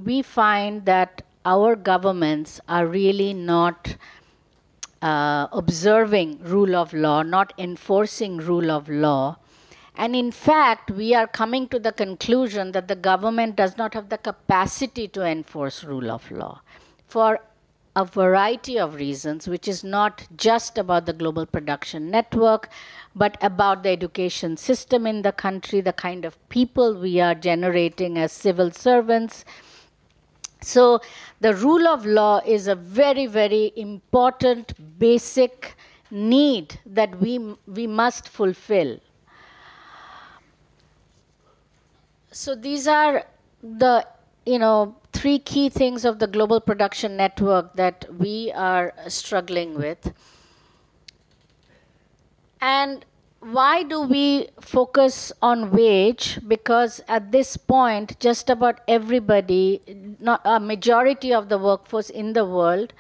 we find that our governments are really not observing rule of law, not enforcing rule of law. And in fact, we are coming to the conclusion that the government does not have the capacity to enforce rule of law for a variety of reasons, which is not just about the global production network, but about the education system in the country, the kind of people we are generating as civil servants. So the rule of law is a very, very important basic need that we must fulfill. So these are the, three key things of the global production network that we are struggling with. And why do we focus on wage? Because at this point, just about everybody, not a majority of the workforce in the world,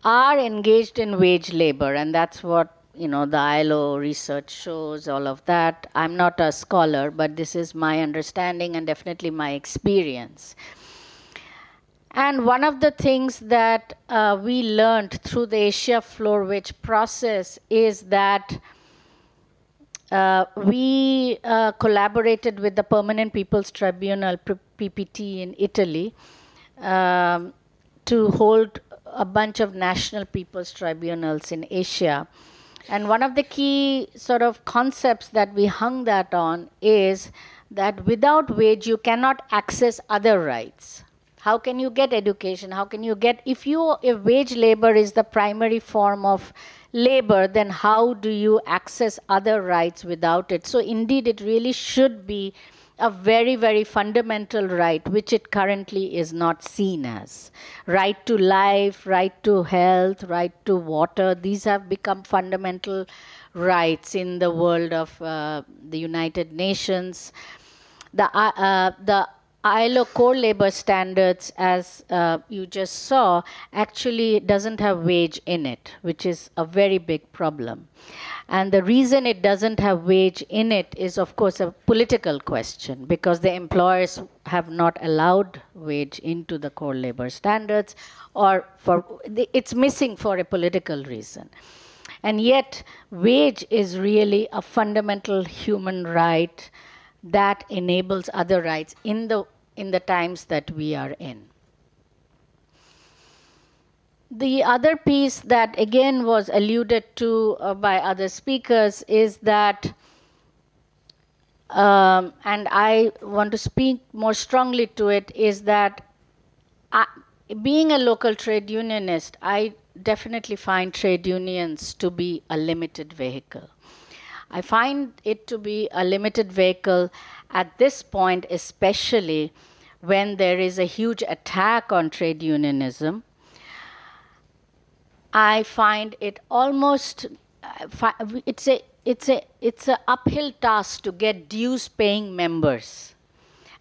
are engaged in wage labor, and that's what the ILO research shows, all of that. I'm not a scholar, but this is my understanding and definitely my experience. And one of the things that we learned through the Asia floor wage process is that we collaborated with the Permanent People's Tribunal, PPT, in Italy to hold a bunch of national people's tribunals in Asia. And one of the key sort of concepts that we hung that on is that without wage, you cannot access other rights. How can you get education? How can you get, if wage labor is the primary form of labor, then how do you access other rights without it? So indeed, it really should be a very, very fundamental right, which it currently is not seen as. Right to life, right to health, right to water, these have become fundamental rights in the world of the United Nations. The ILO core labor standards, as you just saw, actually doesn't have wage in it, which is a very big problem. And the reason it doesn't have wage in it is, of course, a political question, because the employers have not allowed wage into the core labor standards, or it's missing for a political reason. And yet, wage is really a fundamental human right that enables other rights in the times that we are in. The other piece that again was alluded to by other speakers is that, and I want to speak more strongly to it, is that being a local trade unionist, I definitely find trade unions to be a limited vehicle. I find it to be a limited vehicle at this point, especially when there is a huge attack on trade unionism. I find it almost, it's a uphill task to get dues-paying members.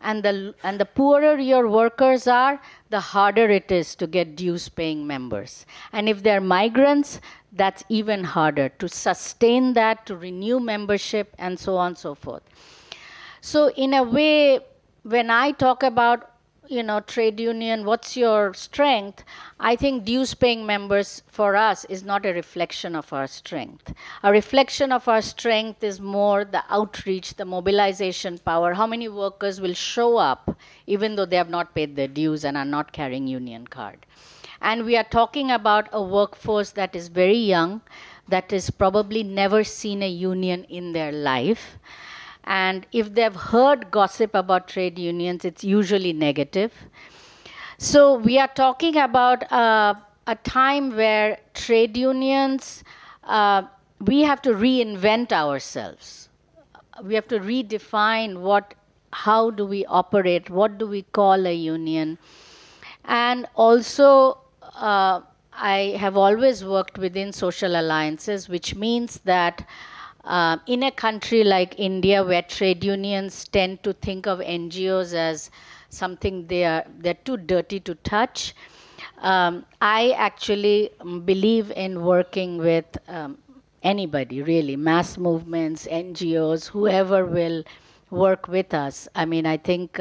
And the poorer your workers are, the harder it is to get dues-paying members. And if they're migrants, that's even harder to sustain that, to renew membership, and so on and so forth. So in a way, when I talk about trade union, what's your strength? I think dues paying members for us is not a reflection of our strength. A reflection of our strength is more the outreach, the mobilization power. How many workers will show up even though they have not paid their dues and are not carrying union card? And we are talking about a workforce that is very young, that has probably never seen a union in their life. And if they've heard gossip about trade unions, it's usually negative. So we are talking about a time where trade unions, we have to reinvent ourselves. We have to redefine how do we operate, what do we call a union. And also, I have always worked within social alliances, which means that in a country like India, where trade unions tend to think of NGOs as something they're too dirty to touch, I actually believe in working with anybody, really, mass movements, NGOs, whoever will work with us. I mean, I think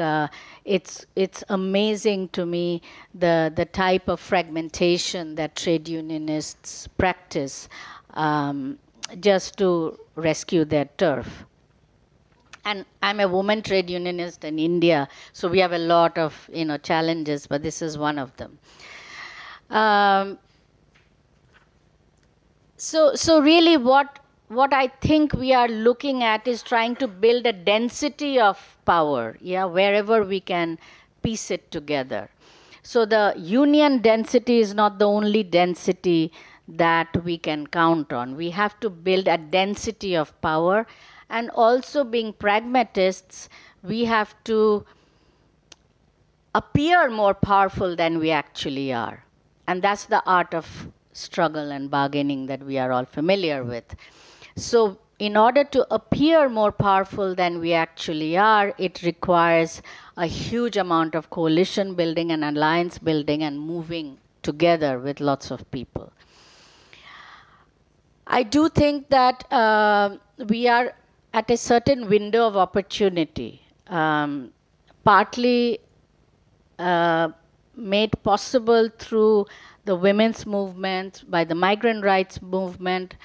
it's amazing to me the type of fragmentation that trade unionists practice just to rescue their turf. And I'm a woman trade unionist in India, so we have a lot of challenges, but this is one of them. So really what I think we are looking at is trying to build a density of power, wherever we can piece it together. So the union density is not the only density that we can count on. We have to build a density of power, and also, being pragmatists, we have to appear more powerful than we actually are. And that's the art of struggle and bargaining that we are all familiar with. So in order to appear more powerful than we actually are, it requires a huge amount of coalition building and alliance building and moving together with lots of people. I do think that we are at a certain window of opportunity, partly made possible through the women's movement, by the migrant rights movement,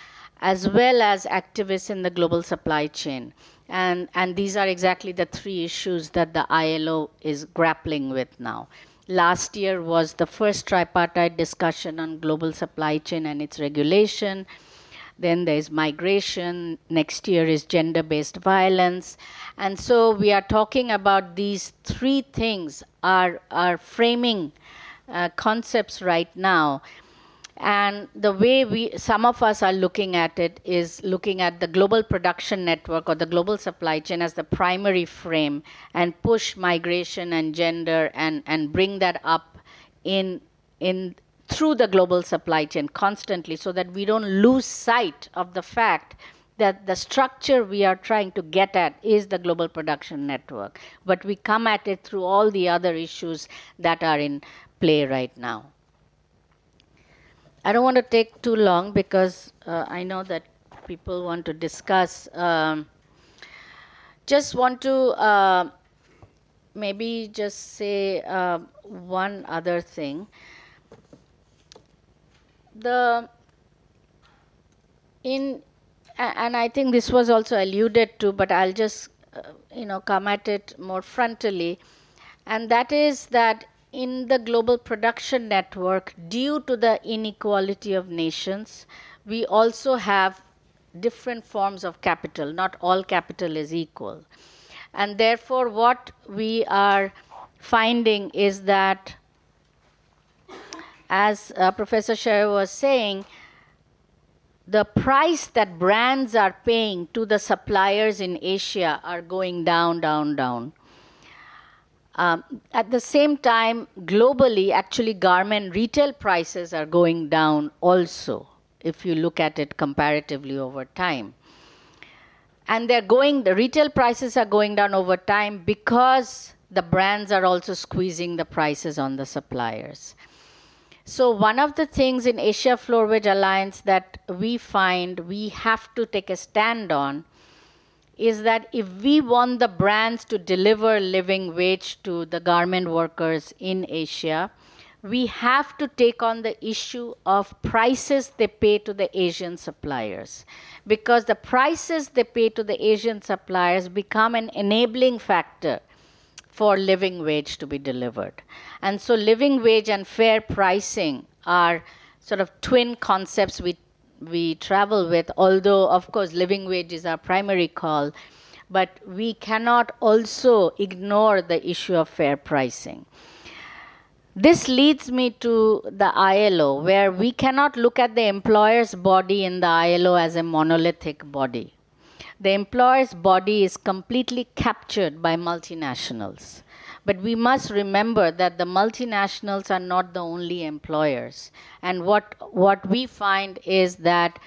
as well as activists in the global supply chain. And these are exactly the three issues that the ILO is grappling with now. Last year was the first tripartite discussion on global supply chain and its regulation. Then there's migration. Next year is gender-based violence. And so we are talking about these three things are framing concepts right now. And the way some of us are looking at it is looking at the global production network or the global supply chain as the primary frame, and push migration and gender and bring that up in through the global supply chain constantly, so that we don't lose sight of the fact that the structure we are trying to get at is the global production network. But we come at it through all the other issues that are in play right now. I don't want to take too long because I know that people want to discuss. Just want to maybe just say one other thing. And I think this was also alluded to, but I'll just come at it more frontally, and that is that in the global production network, due to the inequality of nations, we also have different forms of capital. Not all capital is equal. And therefore, what we are finding is that, as Professor Scherrer was saying, the price that brands are paying to the suppliers in Asia are going down, down, down. At the same time, globally, actually garment retail prices are going down also, if you look at it comparatively over time. And the retail prices are going down over time because the brands are also squeezing the prices on the suppliers. So one of the things in Asia Floor Wedge Alliance that we find we have to take a stand on is that if we want the brands to deliver living wage to the garment workers in Asia, we have to take on the issue of prices they pay to the Asian suppliers. Because the prices they pay to the Asian suppliers become an enabling factor for living wage to be delivered. And so living wage and fair pricing are sort of twin concepts we travel with, although of course living wage is our primary call, but we cannot also ignore the issue of fair pricing. This leads me to the ILO, where we cannot look at the employer's body in the ILO as a monolithic body. The employer's body is completely captured by multinationals. But we must remember that the multinationals are not the only employers. And what we find is that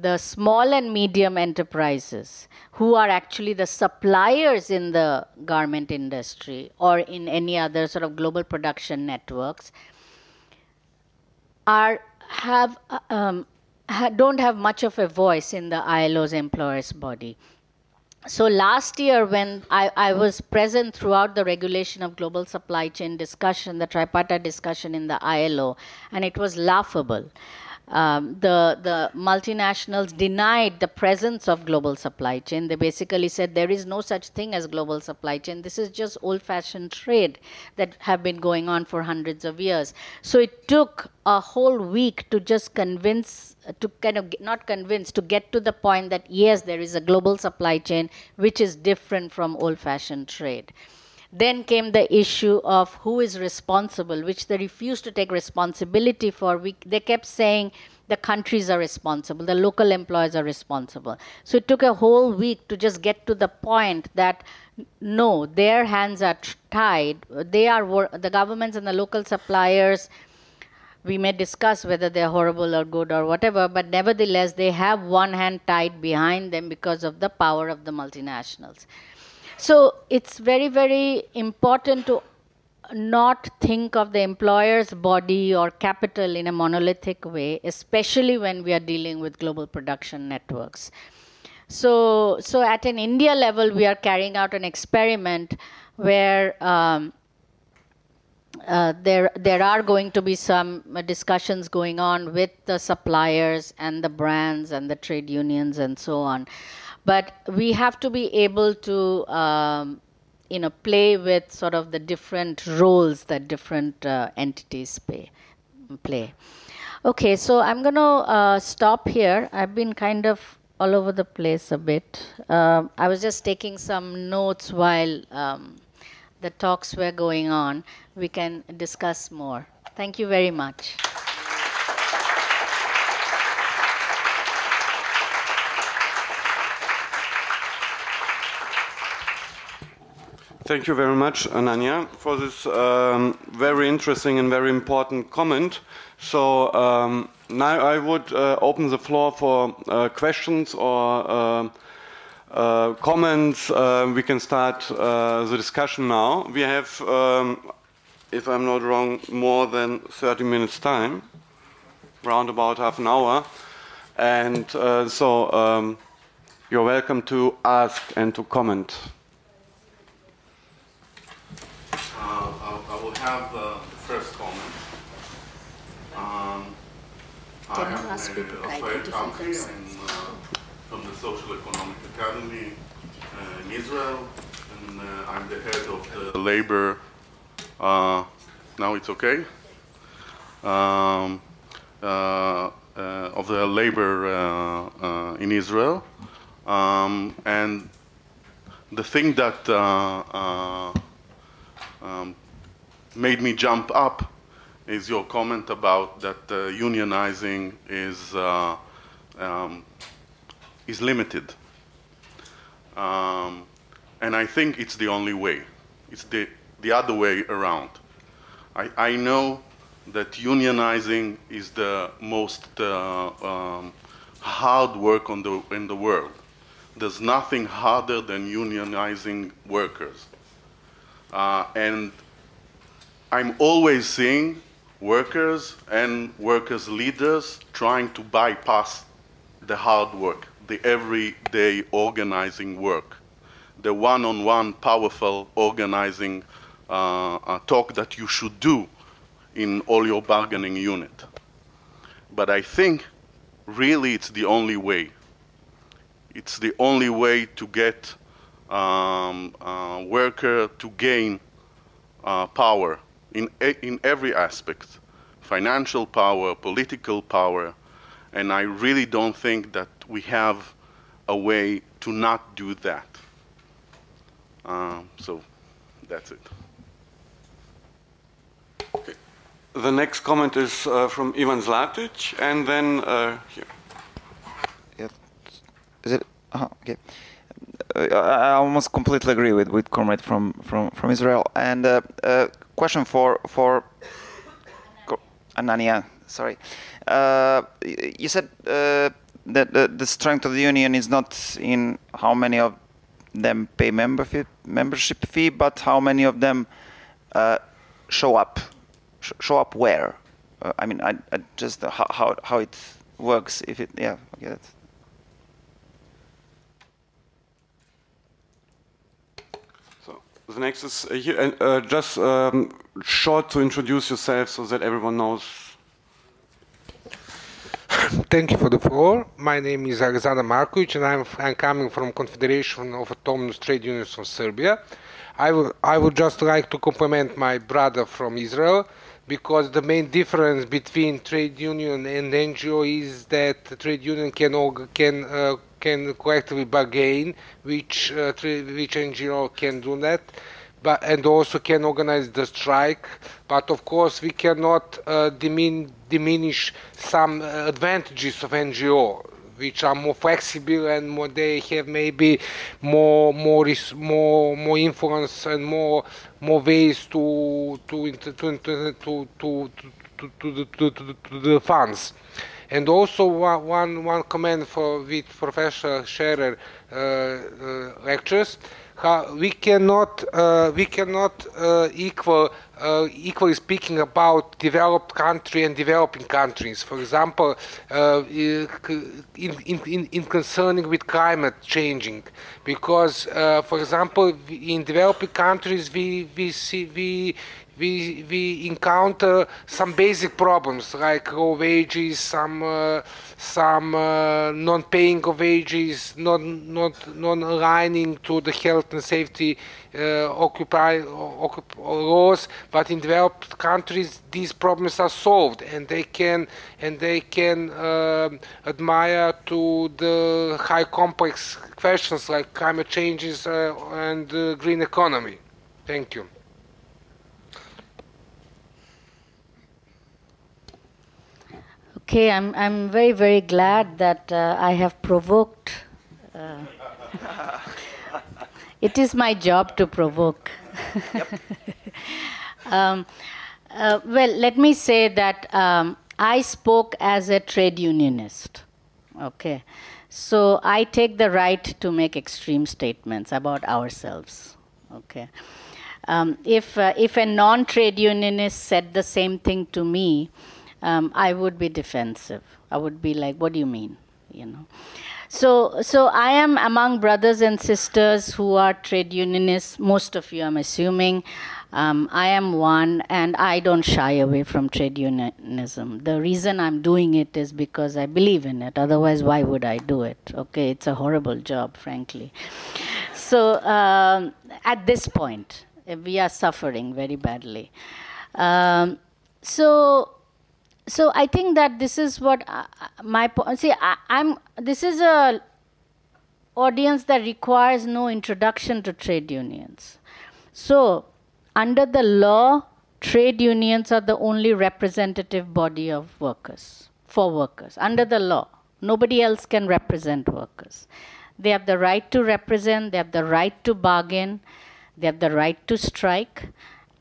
the small and medium enterprises, who are actually the suppliers in the garment industry or in any other sort of global production networks, don't have much of a voice in the ILO's employers' body. So last year, when I was present throughout the regulation of global supply chain discussion, the tripartite discussion in the ILO, and it was laughable. The multinationals denied the presence of global supply chain. They basically said there is no such thing as global supply chain. This is just old-fashioned trade that have been going on for hundreds of years. So it took a whole week to just convince, to kind of not convince, to get to the point that yes, there is a global supply chain which is different from old-fashioned trade. Then came the issue of who is responsible, which they refused to take responsibility for. They kept saying the countries are responsible, the local employers are responsible. So it took a whole week to just get to the point that no, their hands are tied. They are the governments and the local suppliers. We may discuss whether they're horrible or good or whatever, but nevertheless, they have one hand tied behind them because of the power of the multinationals. So it's very, very important to not think of the employer's body or capital in a monolithic way, especially when we are dealing with global production networks. So at an India level, we are carrying out an experiment where there are going to be some discussions going on with the suppliers and the brands and the trade unions and so on. But we have to be able to play with sort of the different roles that different entities play. Okay, so I'm going to stop here. I've been kind of all over the place a bit. I was just taking some notes while the talks were going on. We can discuss more. Thank you very much. Thank you very much, Anannya, for this very interesting and very important comment. So now I would open the floor for questions or comments. We can start the discussion now. We have, if I'm not wrong, more than 30 minutes time, around about half an hour. And so you're welcome to ask and to comment. I will have the first comment. I am a third country. I'm from the Social Economic Academy in Israel, and I'm the head of the labor. Now it's okay. Of the labor in Israel, and the thing that made me jump up is your comment about that unionizing is limited, and I think it's the only way. It's the other way around. I know that unionizing is the most hard work in the world. There's nothing harder than unionizing workers, and I'm always seeing workers and workers' leaders trying to bypass the hard work, the everyday organizing work, the one-on-one powerful organizing talk that you should do in all your bargaining unit. But I think really it's the only way. It's the only way to get worker to gain power in every aspect, financial power, political power, and I really don't think that we have a way to not do that. So that's it. Okay. The next comment is from Ivan Zlatic, and then here. Yeah. Is it? Okay. I almost completely agree with comrade from Israel. And question for Anannya. Sorry. You said that the strength of the union is not in how many of them pay membership fee, but how many of them show up. Show up where? I mean, I just how it works. If it, yeah, okay. That's. So the next is here, and just short to introduce yourself so that everyone knows. Thank you for the floor. My name is Alexander Markovic, and I'm coming from Confederation of Autonomous Trade Unions of Serbia. I would just like to compliment my brother from Israel, because the main difference between trade union and NGO is that the trade union can collectively bargain, which NGO can do that, and also can organize the strike. But of course, we cannot diminish some advantages of NGO, which are more flexible and they have maybe more influence and more ways to the funds. And also one comment with Professor Scherrer lectures. We cannot equally speaking about developed country and developing countries. For example, in concerning with climate changing, because for example in developing countries we encounter some basic problems like low wages, some non-paying of wages, not aligning to the health and safety laws. But in developed countries, these problems are solved, and they can admire to the high complex questions like climate changes and green economy. Thank you. Okay, I'm very, very glad that I have provoked. It is my job to provoke. Well, let me say that I spoke as a trade unionist. Okay, so I take the right to make extreme statements about ourselves. Okay, if a non-trade unionist said the same thing to me, I would be defensive. I would be like, what do you mean? You know. So I am among brothers and sisters who are trade unionists. Most of you, I'm assuming. I am one, and I don't shy away from trade unionism. The reason I'm doing it is because I believe in it. Otherwise, why would I do it? Okay, it's a horrible job, frankly. So at this point, we are suffering very badly. So I think that this is what my point. See, this is a audience that requires no introduction to trade unions. So under the law, trade unions are the only representative body of workers, for workers. Under the law, nobody else can represent workers. They have the right to represent, they have the right to bargain, they have the right to strike,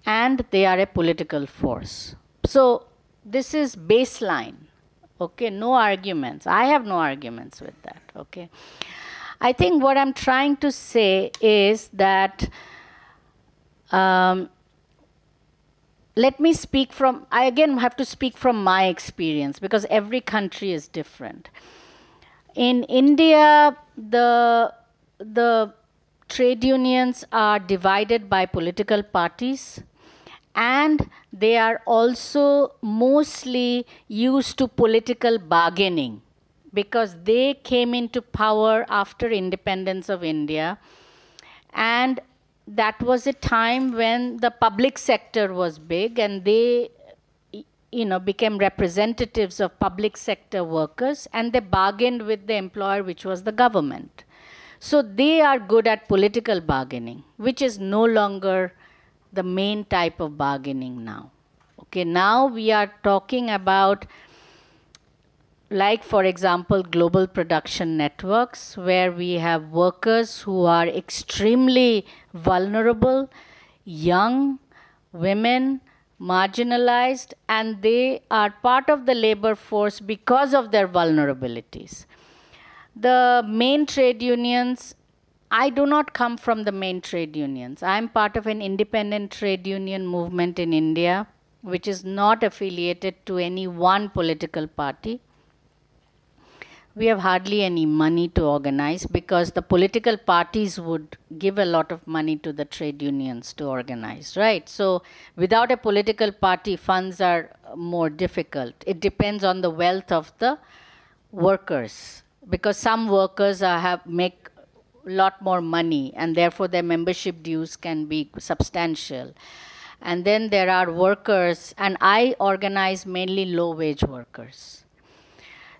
and they are a political force. So this is baseline, okay, no arguments. I have no arguments with that, okay. I think what I'm trying to say is that, let me speak from, I again have to speak from my experience because every country is different. In India, the trade unions are divided by political parties, and they are also mostly used to political bargaining, because they came into power after independence of India, and that was a time when the public sector was big, and they became representatives of public sector workers, and they bargained with the employer, which was the government. So they are good at political bargaining, which is no longer the main type of bargaining now. Okay, now we are talking about, like, for example, global production networks, where we have workers who are extremely vulnerable, young, women, marginalized, and they are part of the labor force because of their vulnerabilities. The main trade unions, I do not come from the main trade unions. I am part of an independent trade union movement in India, which is not affiliated to any one political party. We have hardly any money to organize, because the political parties would give a lot of money to the trade unions to organize, right? So without a political party, funds are more difficult. It depends on the wealth of the workers, because some workers make a lot more money, and therefore their membership dues can be substantial. And then there are workers, and I organize mainly low-wage workers.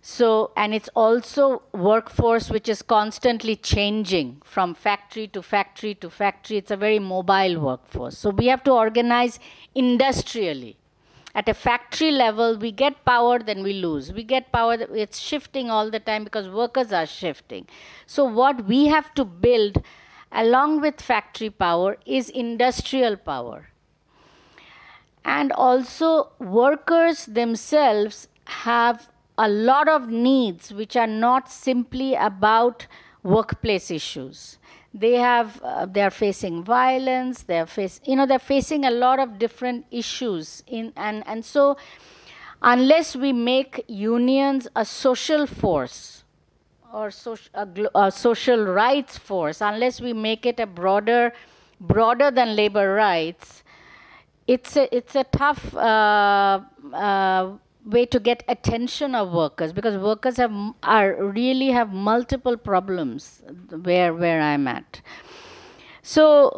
So, and it's also workforce which is constantly changing from factory to factory to factory. It's a very mobile workforce. So we have to organize industrially. At a factory level, we get power, then we lose. We get power, it's shifting all the time because workers are shifting. So what we have to build along with factory power is industrial power. And also workers themselves have a lot of needs which are not simply about workplace issues. They are facing violence. They're facing a lot of different issues. And so, unless we make unions a social force or a social rights force, unless we make it a broader than labor rights, it's a tough way to get attention of workers, because workers really have multiple problems where I'm at. So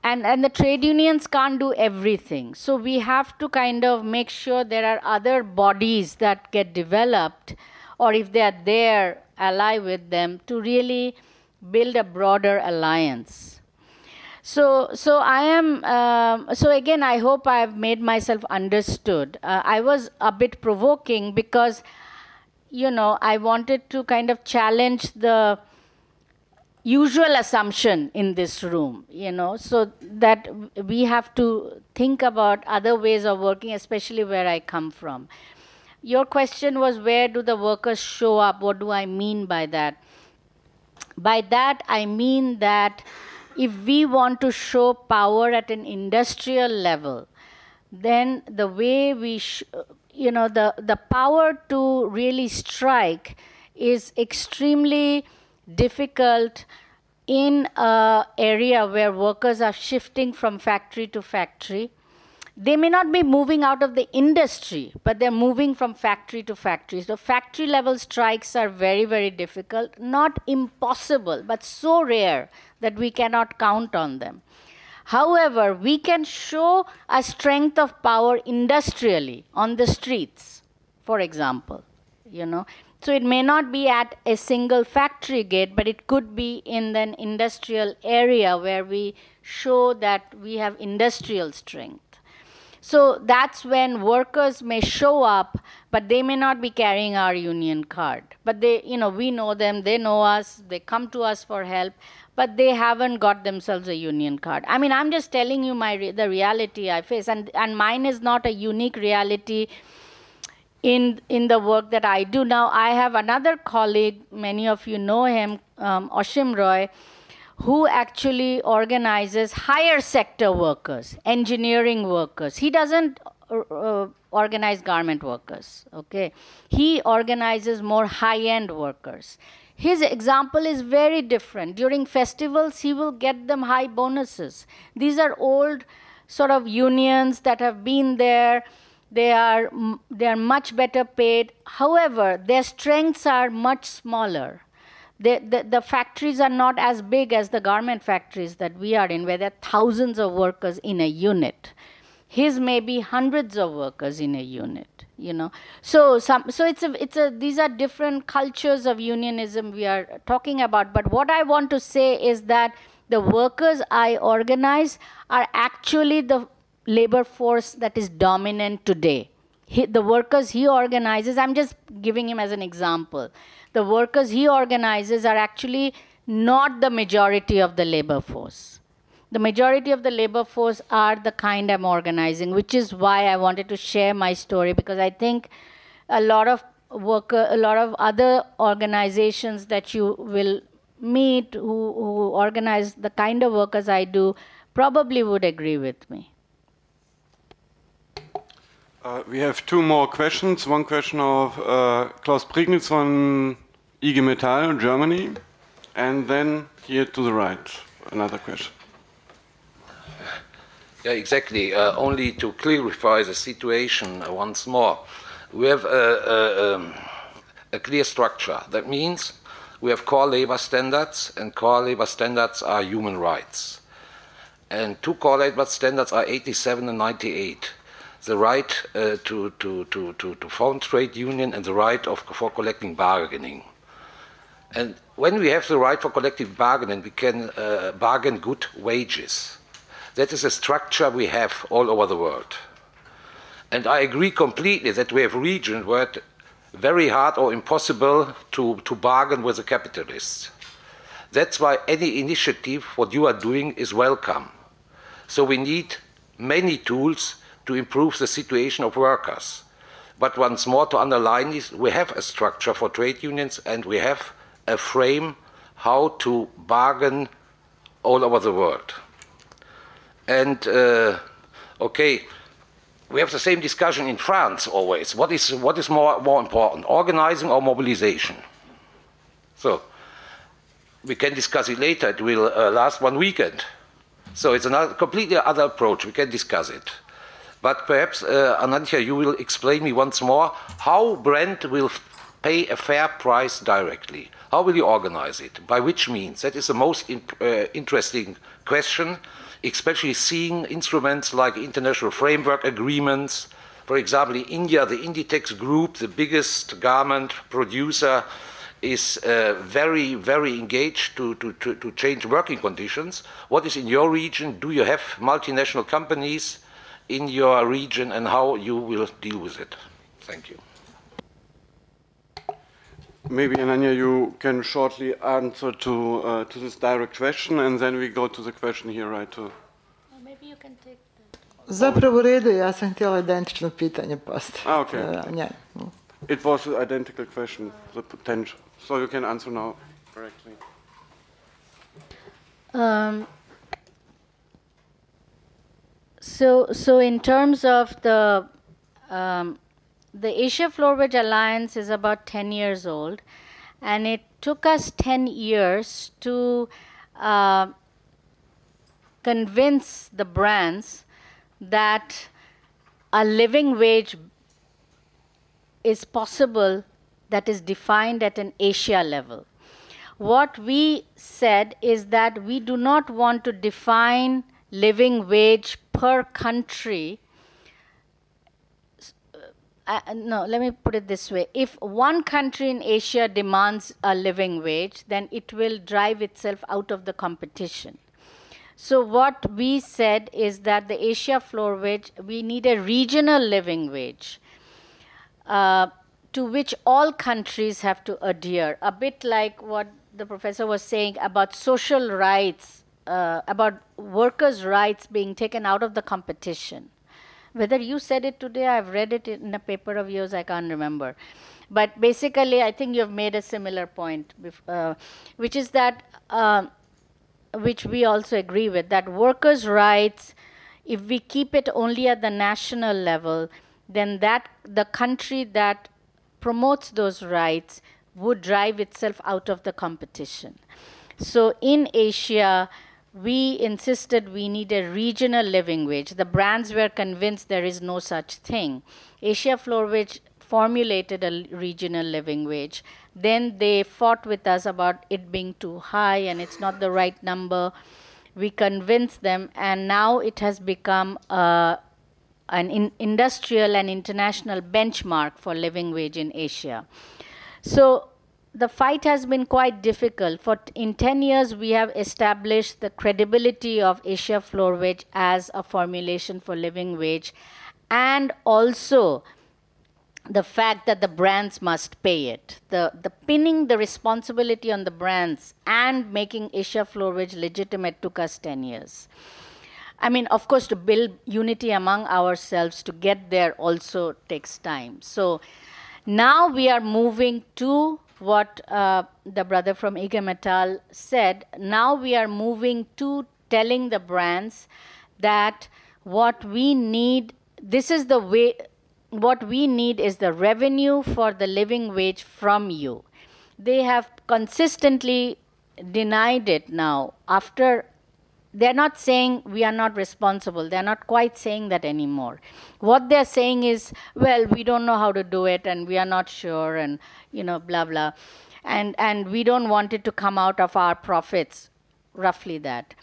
and the trade unions can't do everything. So we have to kind of make sure there are other bodies that get developed, or if they are there, ally with them to really build a broader alliance. So I am, so again, I hope I've made myself understood. I was a bit provoking because, I wanted to kind of challenge the usual assumption in this room, so that we have to think about other ways of working, especially where I come from. Your question was, where do the workers show up? What do I mean by that? By that, I mean that if we want to show power at an industrial level, then the way the power to really strike is extremely difficult in an area where workers are shifting from factory to factory. They may not be moving out of the industry, but they're moving from factory to factory. So factory level strikes are very, very difficult, not impossible, but so rare that we cannot count on them. However, we can show a strength of power industrially on the streets, for example, So it may not be at a single factory gate, but it could be in an industrial area where we show that we have industrial strength. So that's when workers may show up, but they may not be carrying our union card. But they, we know them, they know us, they come to us for help, but they haven't got themselves a union card. I mean, I'm just telling you the reality I face, and mine is not a unique reality in the work that I do. Now, I have another colleague, many of you know him, Oshim Roy, who actually organizes higher sector workers, engineering workers. He doesn't organized garment workers, okay? He organizes more high-end workers. His example is very different. During festivals, he will get them high bonuses. These are old sort of unions that have been there. They are much better paid. However, their strengths are much smaller. The factories are not as big as the garment factories that we are in, where there are thousands of workers in a unit. His may be hundreds of workers in a unit, you know. So these are different cultures of unionism we are talking about. But what I want to say is that the workers I organize are actually the labor force that is dominant today. The workers he organizes, I'm just giving him as an example. The workers he organizes are actually not the majority of the labor force. The majority of the labor force are the kind I'm organizing, which is why I wanted to share my story, because I think a lot of other organizations that you will meet who organize the kind of workers I do probably would agree with me. We have two more questions. One question of Klaus Prignitz from IG Metall, Germany, and then here to the right, another question. Yeah, exactly. Only to clarify the situation once more. We have a clear structure. That means we have core labor standards, and core labor standards are human rights. And two core labor standards are 87 and 98. The right to form trade union and the right for collective bargaining. And when we have the right for collective bargaining, we can bargain good wages. That is a structure we have all over the world. And I agree completely that we have regions where it's very hard or impossible to bargain with the capitalists. That's why any initiative, what you are doing, is welcome. So we need many tools to improve the situation of workers. But once more, to underline this, we have a structure for trade unions and we have a frame how to bargain all over the world. And okay, we have the same discussion in France always. What is more important, organizing or mobilization? So we can discuss it later. It will last one weekend. So it's another completely other approach. We can discuss it. But perhaps, Anannya, you will explain me once more how Brand will pay a fair price directly. How will you organize it? By which means? That is the most interesting question, especially seeing instruments like international framework agreements. For example, in India, the Inditex group, the biggest garment producer, is very, very engaged to change working conditions. What is in your region? Do you have multinational companies in your region, and how you will deal with it? Thank you. Maybe, Anannya, you can shortly answer to this direct question, and then we go to the question here, right? Maybe you can take that. Zapravo u redu, ja sam htjela identično pitanje postaviti. Okay. It was an identical question, the potential. So you can answer now correctly. So in terms of the Asia Floor-Wedge Alliance is about 10 years old, and it took us 10 years to convince the brands that a living wage is possible that is defined at an Asia level. What we said is that we do not want to define living wage per country. No, let me put it this way. If one country in Asia demands a living wage, then it will drive itself out of the competition. So what we said is that the Asia floor wage, we need a regional living wage to which all countries have to adhere, a bit like what the professor was saying about social rights, about workers' rights being taken out of the competition. Whether you said it today, I've read it in a paper of yours, I can't remember. But basically, I think you've made a similar point, which is that, which we also agree with, that workers' rights If we keep it only at the national level, then the country that promotes those rights would drive itself out of the competition. So in Asia, we insisted we need a regional living wage. The brands were convinced there is no such thing. Asia Floorwage formulated a regional living wage. Then they fought with us about it being too high and it's not the right number. We convinced them, and now it has become an industrial and international benchmark for living wage in Asia. So the fight has been quite difficult. In 10 years, we have established the credibility of Asia Floorwage as a formulation for living wage, and also the fact that the brands must pay it. The pinning the responsibility on the brands and making Asia Floorwage legitimate took us 10 years. I mean, of course, to build unity among ourselves, to get there also takes time. So now we are moving to what the brother from IG Metall said. Now we are moving to telling the brands that what we need, this is the way, what we need is the revenue for the living wage from you. They have consistently denied it now. They're not saying we are not responsible. They're not quite saying that anymore. What they're saying is, well, we don't know how to do it and we are not sure and, you know, blah, blah. And we don't want it to come out of our profits, roughly that.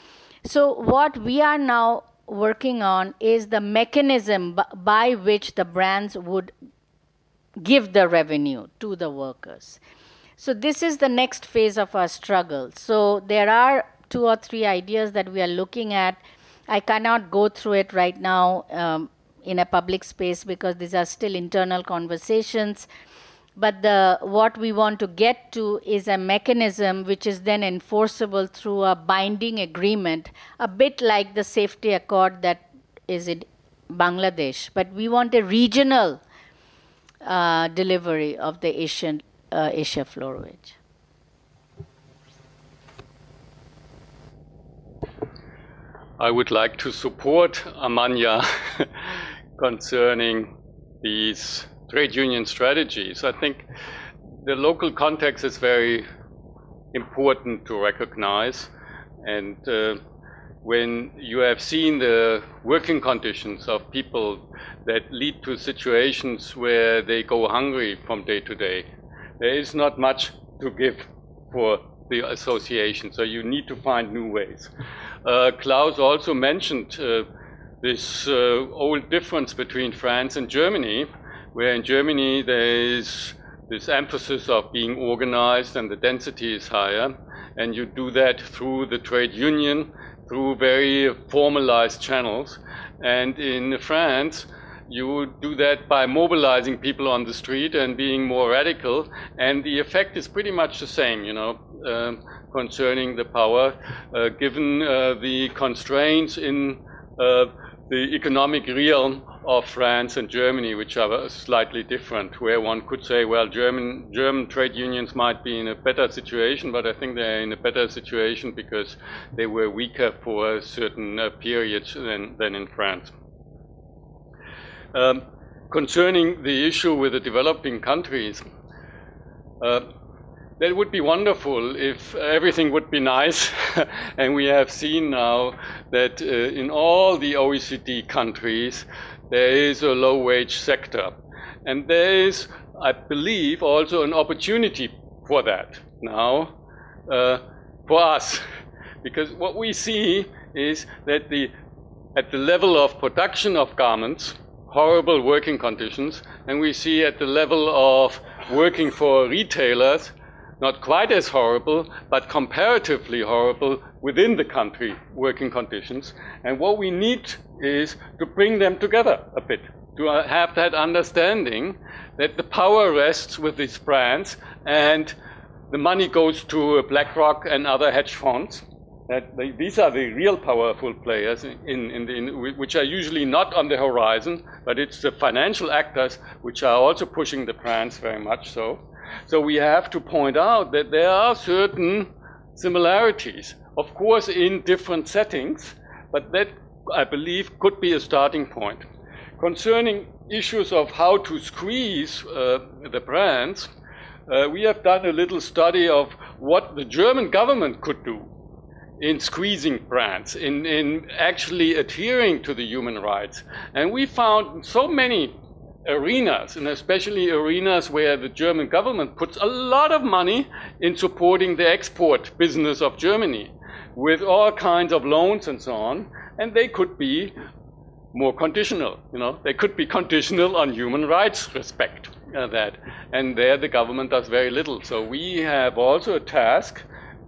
So what we are now working on is the mechanism by which the brands would give the revenue to the workers. So this is the next phase of our struggle. So there are 2 or 3 ideas that we are looking at. I cannot go through it right now in a public space because these are still internal conversations. But what we want to get to is a mechanism which is then enforceable through a binding agreement, a bit like the safety accord that is in Bangladesh. But we want a regional delivery of the Asia Floorwage. I would like to support Anannya concerning these trade union strategies. I think the local context is very important to recognize, and when you have seen the working conditions of people that lead to situations where they go hungry from day to day, there is not much to give for the association, so you need to find new ways. Klaus also mentioned this old difference between France and Germany, where in Germany there is this emphasis of being organized and the density is higher, and you do that through the trade union, through very formalized channels. And in France, you do that by mobilizing people on the street and being more radical, and the effect is pretty much the same, you know, concerning the power, given the constraints in the economic realm of France and Germany, which are slightly different, where one could say, well, German trade unions might be in a better situation, but I think they're in a better situation because they were weaker for a certain period than in France. Concerning the issue with the developing countries, that would be wonderful if everything would be nice. And we have seen now that in all the OECD countries, there is a low-wage sector. And there is, I believe, also an opportunity for that now for us. Because what we see is that at the level of production of garments, horrible working conditions, and we see at the level of working for retailers, not quite as horrible, but comparatively horrible within the country working conditions. And what we need is to bring them together a bit, to have that understanding that the power rests with these brands and the money goes to BlackRock and other hedge funds. That these are the real powerful players which are usually not on the horizon, but it's the financial actors which are also pushing the brands very much so. So we have to point out that there are certain similarities, of course, in different settings, but that I believe, could be a starting point. Concerning issues of how to squeeze the brands, we have done a little study of what the German government could do in squeezing brands, in actually adhering to the human rights. And we found so many arenas, and especially arenas where the German government puts a lot of money in supporting the export business of Germany with all kinds of loans and so on, and they could be more conditional, they could be conditional on human rights respect. And there the government does very little. So we have also a task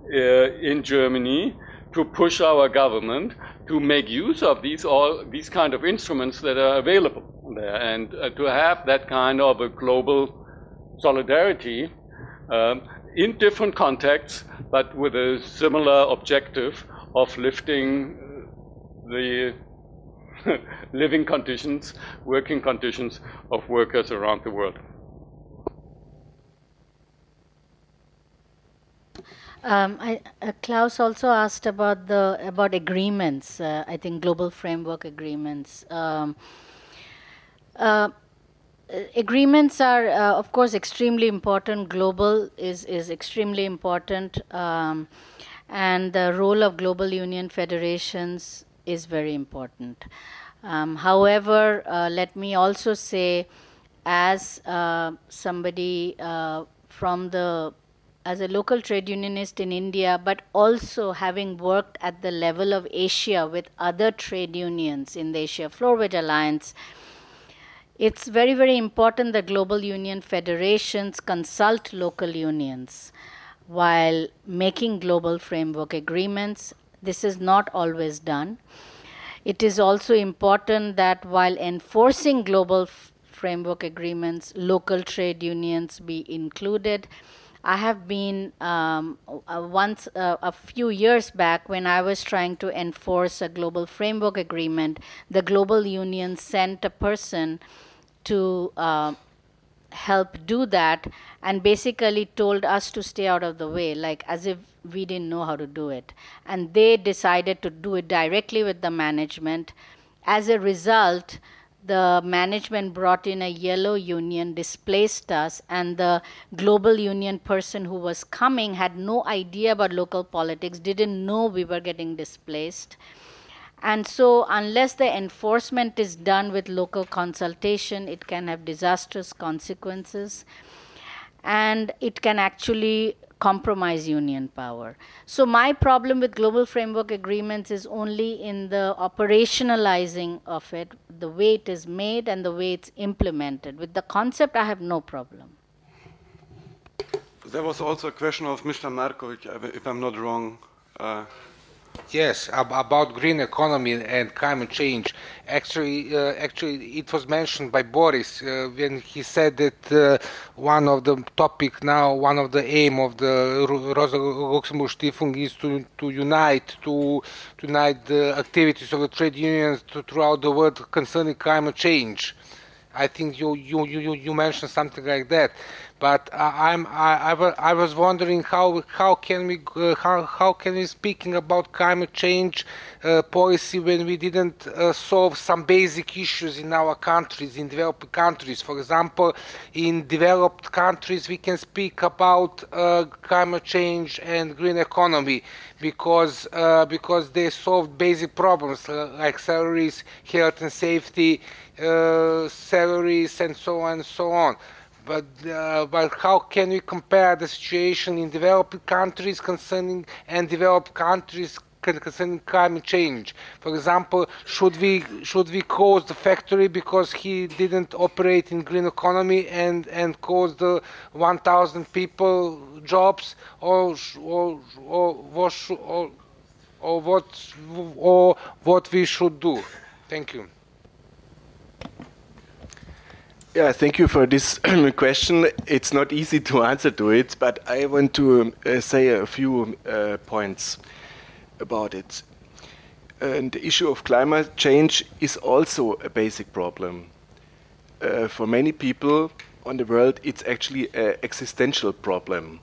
in Germany to push our government to make use of these kind of instruments that are available there, and to have that kind of a global solidarity in different contexts, but with a similar objective of lifting the living conditions, working conditions of workers around the world. Klaus also asked about agreements. I think global framework agreements. Agreements are, of course, extremely important. Global is extremely important, and the role of global union federations is very important. However, let me also say, as somebody as a local trade unionist in India, but also having worked at the level of Asia with other trade unions in the Asia Floorwedge Alliance, it's very, very important that global union federations consult local unions while making global framework agreements. This is not always done. It is also important that while enforcing global framework agreements, local trade unions be included. I have been once a few years back when I was trying to enforce a global framework agreement, the global union sent a person to help do that and basically told us to stay out of the way, like as if we didn't know how to do it. And they decided to do it directly with the management. As a result, the management brought in a yellow union, displaced us, and the global union person who was coming had no idea about local politics, didn't know we were getting displaced. And so unless the enforcement is done with local consultation, it can have disastrous consequences, and it can actually compromise union power. So my problem with global framework agreements is only in the operationalizing of it, the way it is made and the way it's implemented. With the concept, I have no problem. There was also a question of Mr. Markovic, if I'm not wrong. Yes, about green economy and climate change. Actually, it was mentioned by Boris when he said that one of the topic now, one of the aim of the Rosa Luxemburg Stiftung is to unite the activities of the trade unions throughout the world concerning climate change. I think you mentioned something like that, but I was wondering how can we speaking about climate change policy when we didn't solve some basic issues in our countries, in developed countries. For example, in developed countries we can speak about climate change and green economy because they solved basic problems like salaries, health and safety, salaries, and so on and so on. But how can we compare the situation in developed countries concerning and developed countries concerning climate change? For example, should we close the factory because he didn't operate in green economy and cause the 1,000 people jobs, or what we should do? Thank you. Yeah, thank you for this question. It's not easy to answer to it, but I want to say a few points about it. And the issue of climate change is also a basic problem. For many people on the world, it's actually an existential problem.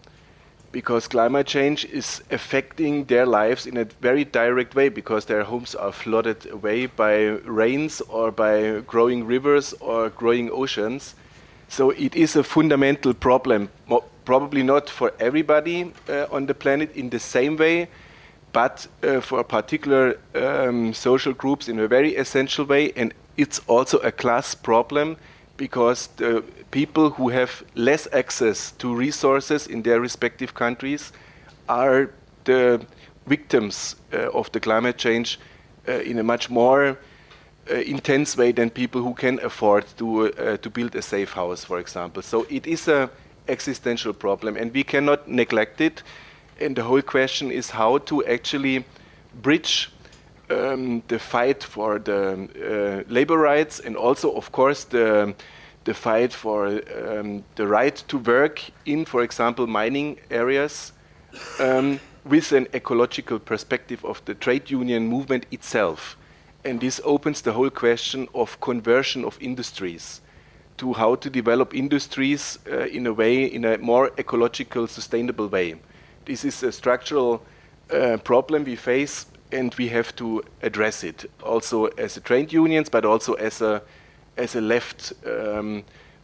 because climate change is affecting their lives in a very direct way, because their homes are flooded away by rains or by growing rivers or growing oceans. So it is a fundamental problem, probably not for everybody on the planet in the same way, but for particular social groups in a very essential way. And it's also a class problem, because the people who have less access to resources in their respective countries are the victims of the climate change in a much more intense way than people who can afford to build a safe house, for example. So it is an existential problem, and we cannot neglect it. And the whole question is how to actually bridge the fight for the labor rights, and also, of course, the fight for the right to work in, for example, mining areas, with an ecological perspective of the trade union movement itself. And this opens the whole question of conversion of industries, to how to develop industries in a more ecological, sustainable way. This is a structural problem we face, and we have to address it, also as a trade unions, but also as a left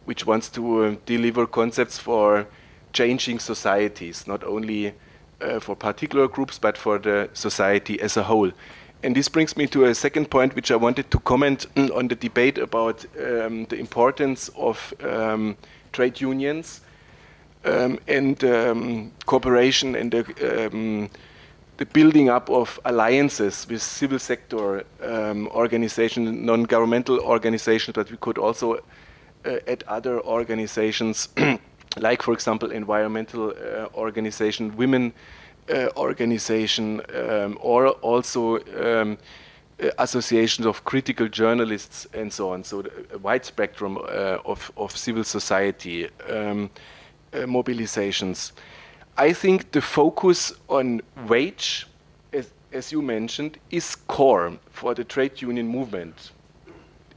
which wants to deliver concepts for changing societies, not only for particular groups, but for the society as a whole. And this brings me to a second point, which I wanted to comment on the debate about the importance of trade unions and cooperation and the building up of alliances with civil sector organizations, non-governmental organizations, but we could also add other organizations, like, for example, environmental organization, women organization, or also associations of critical journalists and so on. So a wide spectrum of civil society mobilizations. I think the focus on wage, as you mentioned, is core for the trade union movement.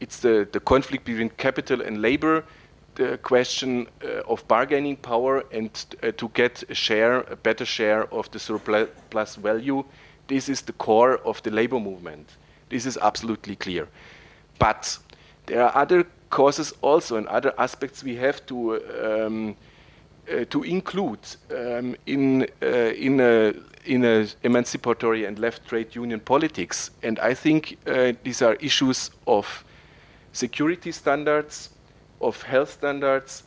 It's the conflict between capital and labor, the question of bargaining power, and to get a better share of the surplus value. This is the core of the labor movement. This is absolutely clear. But there are other causes also, and other aspects we have to include in a emancipatory and left trade union politics. And I think these are issues of security standards, of health standards,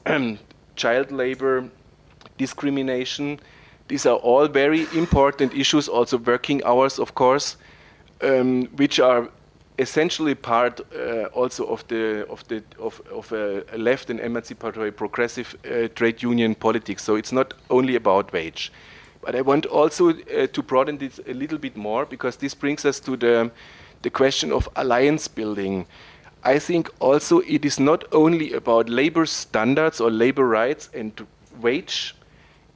child labor, discrimination. These are all very important issues, also working hours, of course, which are essentially part also of a left and emancipatory progressive trade union politics. So it's not only about wage. But I want also to broaden this a little bit more, because this brings us to the question of alliance building. I think also it is not only about labor standards or labor rights and wage,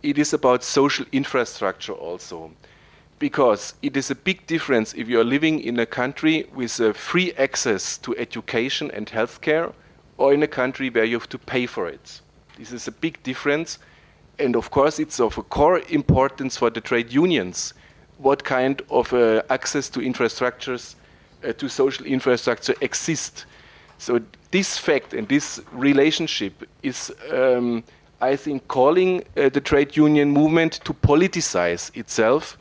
it is about social infrastructure also. Because it is a big difference if you are living in a country with free access to education and healthcare, or in a country where you have to pay for it. This is a big difference. And of course, it's of a core importance for the trade unions, what kind of access to infrastructures, to social infrastructure exists. So this fact and this relationship is, I think, calling the trade union movement to politicize itself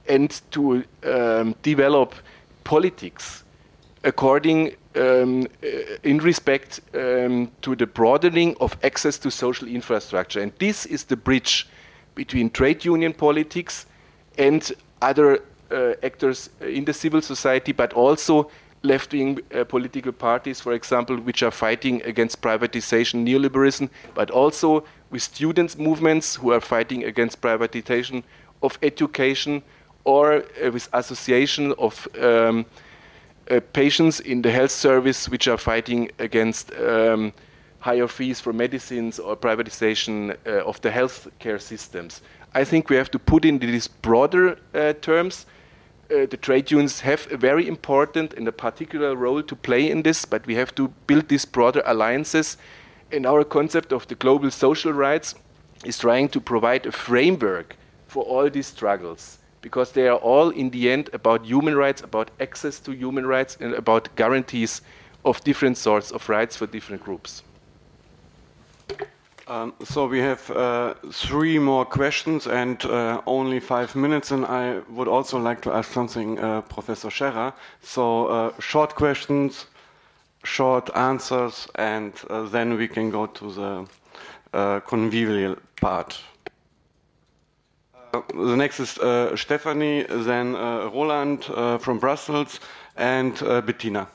and to develop politics according in respect to the broadening of access to social infrastructure. And this is the bridge between trade union politics and other actors in the civil society, but also left-wing political parties, for example, which are fighting against privatization, neoliberalism, but also with students' movements who are fighting against privatization of education, or with association of patients in the health service which are fighting against higher fees for medicines or privatization of the healthcare systems. I think we have to put in these broader terms. The trade unions have a very important and a particular role to play in this, but we have to build these broader alliances. And our concept of the global social rights is trying to provide a framework for all these struggles, because they are all in the end about human rights, about access to human rights, and about guarantees of different sorts of rights for different groups. So we have 3 more questions and only 5 minutes, and I would also like to ask something, Professor Scherrer. So short questions, short answers, and then we can go to the convivial part. The next is Stephanie, then Roland from Brussels, and Bettina.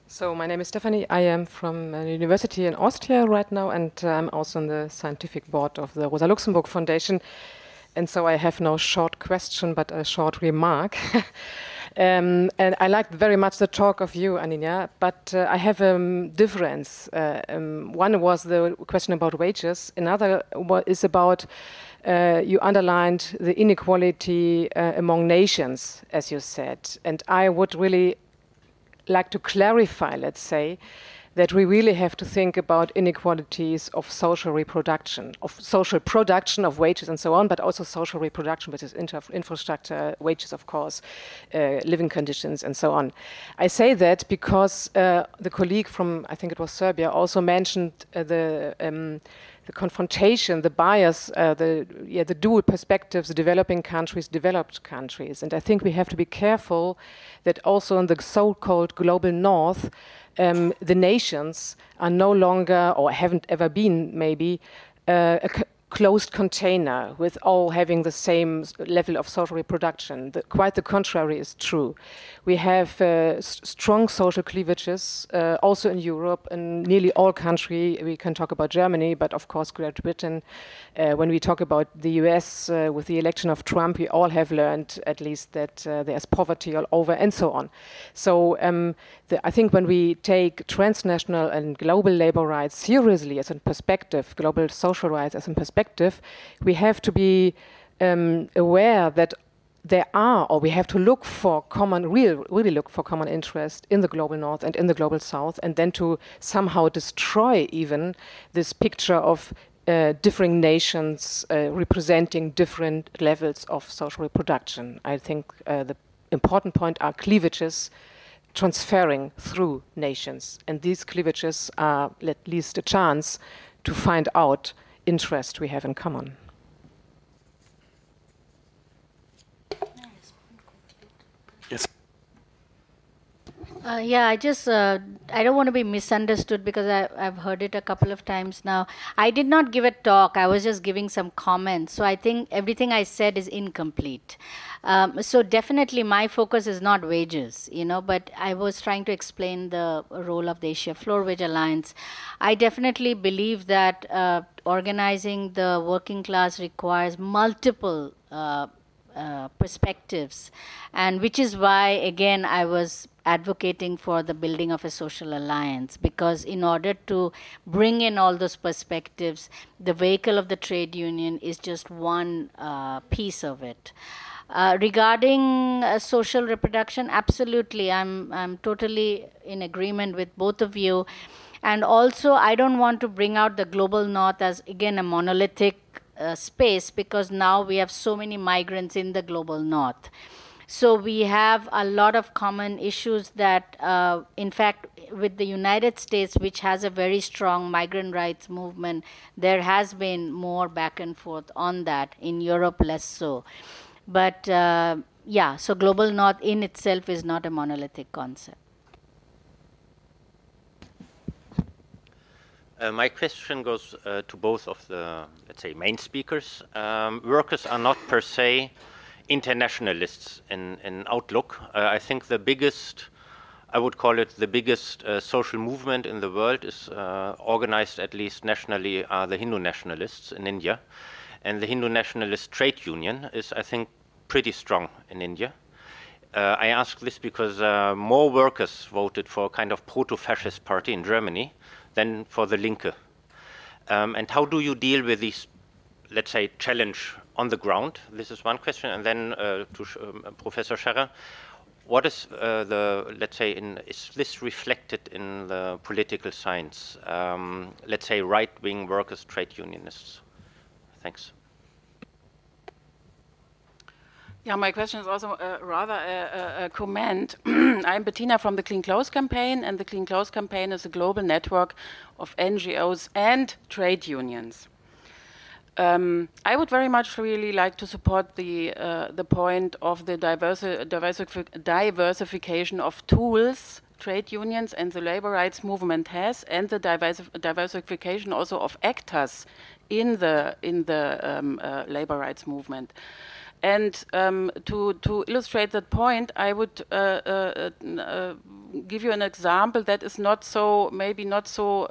So my name is Stephanie. I am from a university in Austria right now, and I'm also on the scientific board of the Rosa Luxemburg Foundation. And so I have no short question, but a short remark. And I liked very much the talk of you, Anannya, but I have a difference. One was the question about wages. Another is about, you underlined the inequality among nations, as you said. And I would really like to clarify, let's say, that we really have to think about inequalities of social reproduction, of social production of wages and so on, but also social reproduction, which is infrastructure, wages, of course, living conditions and so on. I say that because the colleague from, I think it was Serbia, also mentioned the confrontation, the bias, the dual perspectives, developing countries, developed countries. And I think we have to be careful that also in the so-called global north, the nations are no longer, or haven't ever been maybe, a closed container with all having the same level of social reproduction. Quite the contrary is true. We have strong social cleavages, also in Europe, in nearly all countries. We can talk about Germany, but of course Great Britain. When we talk about the US, with the election of Trump, we all have learned at least that there's poverty all over and so on. So I think when we take transnational and global labor rights seriously as a perspective, global social rights as a perspective, we have to be aware that there are, or we have to look for really look for common interest in the global north and in the global south, and then to somehow destroy even this picture of differing nations representing different levels of social reproduction. I think the important point are cleavages transferring through nations, and these cleavages are at least a chance to find out interest we have in common. Yes. Yeah, I don't want to be misunderstood because I've heard it a couple of times now. I did not give a talk. I was just giving some comments. So I think everything I said is incomplete. So definitely my focus is not wages, but I was trying to explain the role of the Asia Floor Wage Alliance. I definitely believe that organizing the working class requires multiple perspectives, and which is why again I was advocating for the building of a social alliance, because in order to bring in all those perspectives, the vehicle of the trade union is just one piece of it. Regarding social reproduction, absolutely, I'm totally in agreement with both of you. And also, I don't want to bring out the global north as, again, a monolithic space, because now we have so many migrants in the global north. So we have a lot of common issues that, in fact, with the United States, which has a very strong migrant rights movement, there has been more back and forth on that. In Europe, less so. But yeah, so global north in itself is not a monolithic concept. My question goes to both of the, let's say, main speakers. Workers are not per se internationalists in outlook. I think the biggest, I would call it the biggest social movement in the world is organized, at least nationally, are the Hindu nationalists in India. And the Hindu nationalist trade union is, I think, pretty strong in India. I ask this because more workers voted for a kind of proto-fascist party in Germany than for the Linke. And how do you deal with these, let's say, challenge on the ground? This is one question. And then to Professor Scherrer, what is let's say, is this reflected in the political science? Let's say right-wing workers, trade unionists. Thanks. Yeah, my question is also rather a comment. I'm Bettina from the Clean Clothes Campaign, and the Clean Clothes Campaign is a global network of NGOs and trade unions. I would very much really like to support the point of the diversification of tools trade unions and the labor rights movement has, and the diversification also of actors in the labor rights movement. And to illustrate that point, I would give you an example that is not so, maybe not so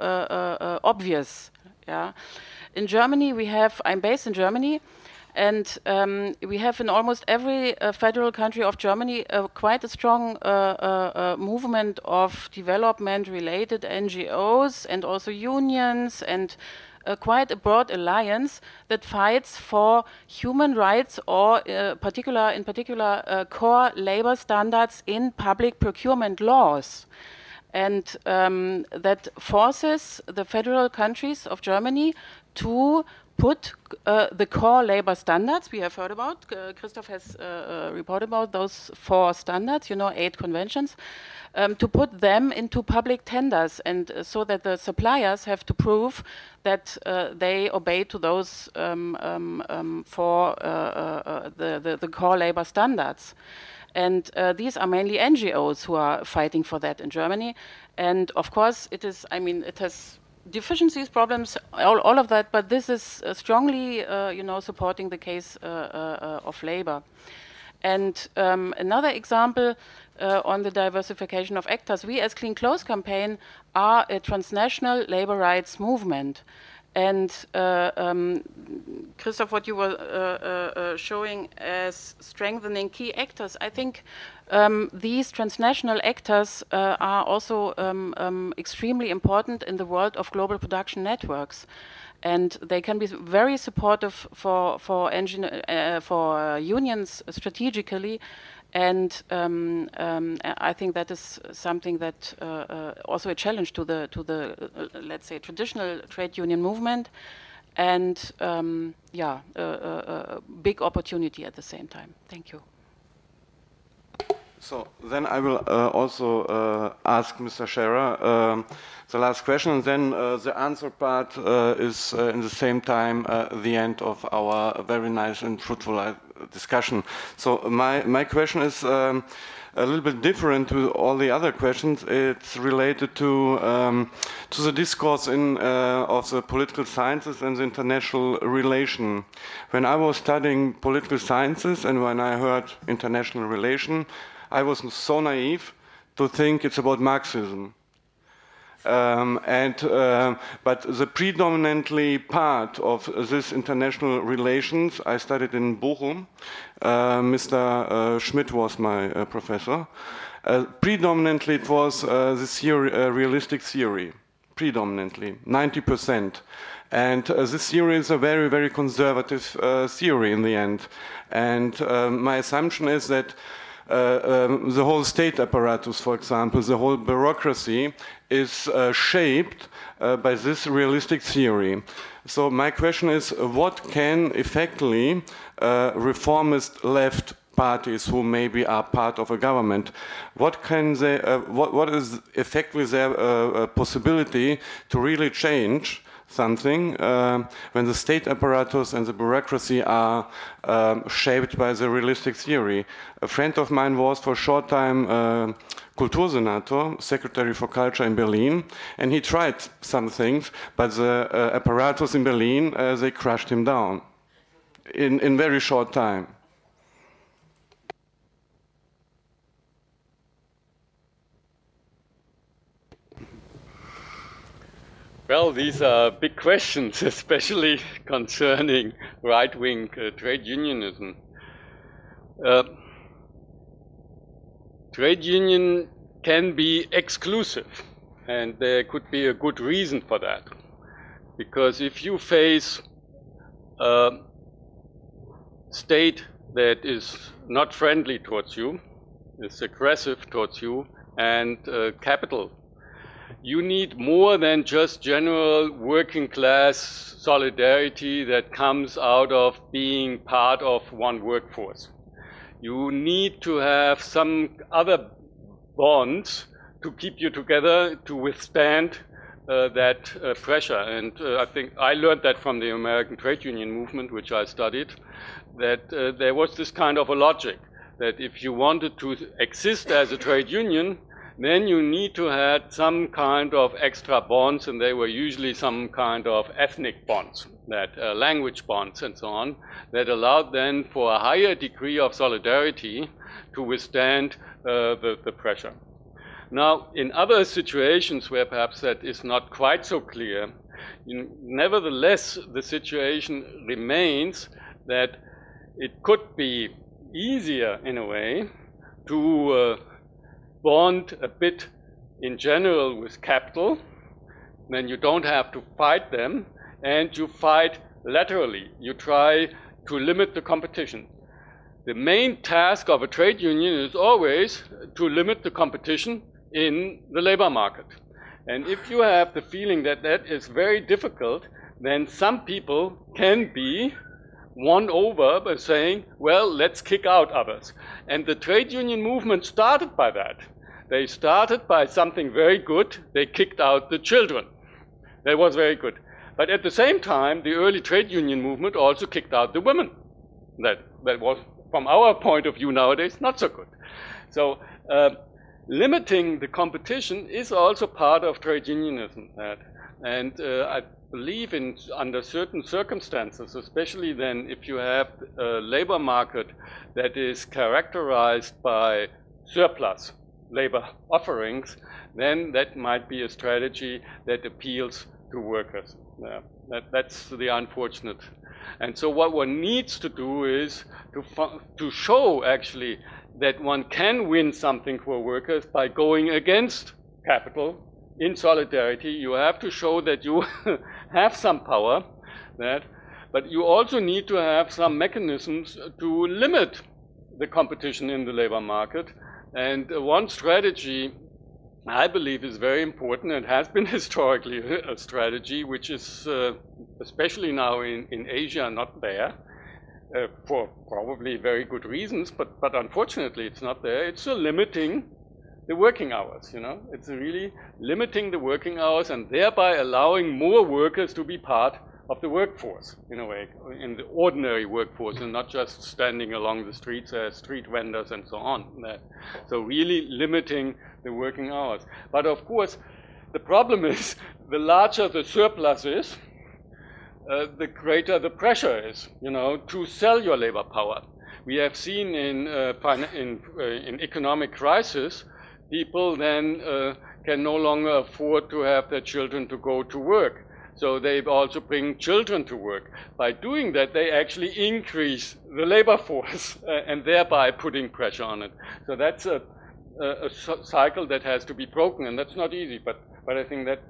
obvious. Yeah. In Germany, we have, I'm based in Germany, and we have in almost every federal country of Germany quite a strong movement of development-related NGOs and also unions, and quite a broad alliance that fights for human rights or in particular core labor standards in public procurement laws. And that forces the federal countries of Germany to put the core labor standards we have heard about. Christoph has reported about those 4 standards, 8 conventions, to put them into public tenders, and so that the suppliers have to prove that they obey to those for the core labor standards. And these are mainly NGOs who are fighting for that in Germany. And of course, it is, I mean, it has deficiencies, problems, all of that, but this is strongly, supporting the case of labor. And another example on the diversification of actors, we as Clean Clothes Campaign are a transnational labor rights movement. And Christoph, what you were showing as strengthening key actors, I think these transnational actors are also extremely important in the world of global production networks. And they can be very supportive for unions strategically. And I think that is something that also a challenge to the let's say traditional trade union movement, and a big opportunity at the same time. Thank you. So then I will also ask Mr. Scherrer the last question, and then the answer part is in the same time the end of our very nice and fruitful discussion. So my question is a little bit different to all the other questions. It's related to the discourse of the political sciences and the international relation. When I was studying political sciences and when I heard international relation, I was so naive to think it's about Marxism. But the predominantly part of this international relations, I studied in Bochum. Mr. Schmidt was my professor. Predominantly it was this theory, realistic theory, predominantly, 90%. And this theory is a very, very conservative theory in the end. And my assumption is that the whole state apparatus, for example, the whole bureaucracy is shaped by this realistic theory. So my question is, what can effectively reformist left parties who maybe are part of a government, what can they, what is effectively their possibility to really change something when the state apparatus and the bureaucracy are shaped by the realistic theory? A friend of mine was for a short time Kultursenator, Secretary for Culture in Berlin, and he tried some things, but the apparatus in Berlin, they crushed him down in very short time. Well, these are big questions, especially concerning right-wing trade unionism. Trade union can be exclusive, and there could be a good reason for that. Because if you face a state that is not friendly towards you, is aggressive towards you, and capital, you need more than just general working class solidarity that comes out of being part of one workforce. you need to have some other bonds to keep you together to withstand that pressure. And I think I learned that from the American trade union movement, which I studied, that there was this kind of a logic that if you wanted to exist as a trade union, then you need to have some kind of extra bonds, and they were usually some kind of ethnic bonds, that language bonds and so on, that allowed then for a higher degree of solidarity to withstand the pressure. Now, in other situations where perhaps that is not quite so clear, nevertheless, the situation remains that it could be easier in a way to bond a bit in general with capital, then you don't have to fight them, and you fight laterally. You try to limit the competition. The main task of a trade union is always to limit the competition in the labor market. And if you have the feeling that that is very difficult, then some people can be won over by saying, well, let's kick out others. And the trade union movement started by that. They started by something very good. They kicked out the children. That was very good. But at the same time, the early trade union movement also kicked out the women. That was, from our point of view nowadays, not so good. So limiting the competition is also part of trade unionism. And I believe under certain circumstances, especially then if you have a labor market that is characterized by surplus labor offerings, then that might be a strategy that appeals to workers. That's the unfortunate. And so what one needs to do is to show actually that one can win something for workers by going against capital in solidarity. You have to show that you have some power, but you also need to have some mechanisms to limit the competition in the labor market. And one strategy I believe is very important and has been historically a strategy which is especially now in Asia not there for probably very good reasons, but unfortunately it's not there. It's limiting the working hours, It's really limiting the working hours and thereby allowing more workers to be part of the workforce, in a way, in the ordinary workforce, and not just standing along the streets as street vendors and so on. So really limiting the working hours. But of course, the problem is the larger the surplus is, the greater the pressure is, to sell your labor power. We have seen in economic crisis, people then can no longer afford to have their children to go to work. So they also bring children to work. By doing that, they actually increase the labor force and thereby putting pressure on it. So that's a cycle that has to be broken, and that's not easy. But I think that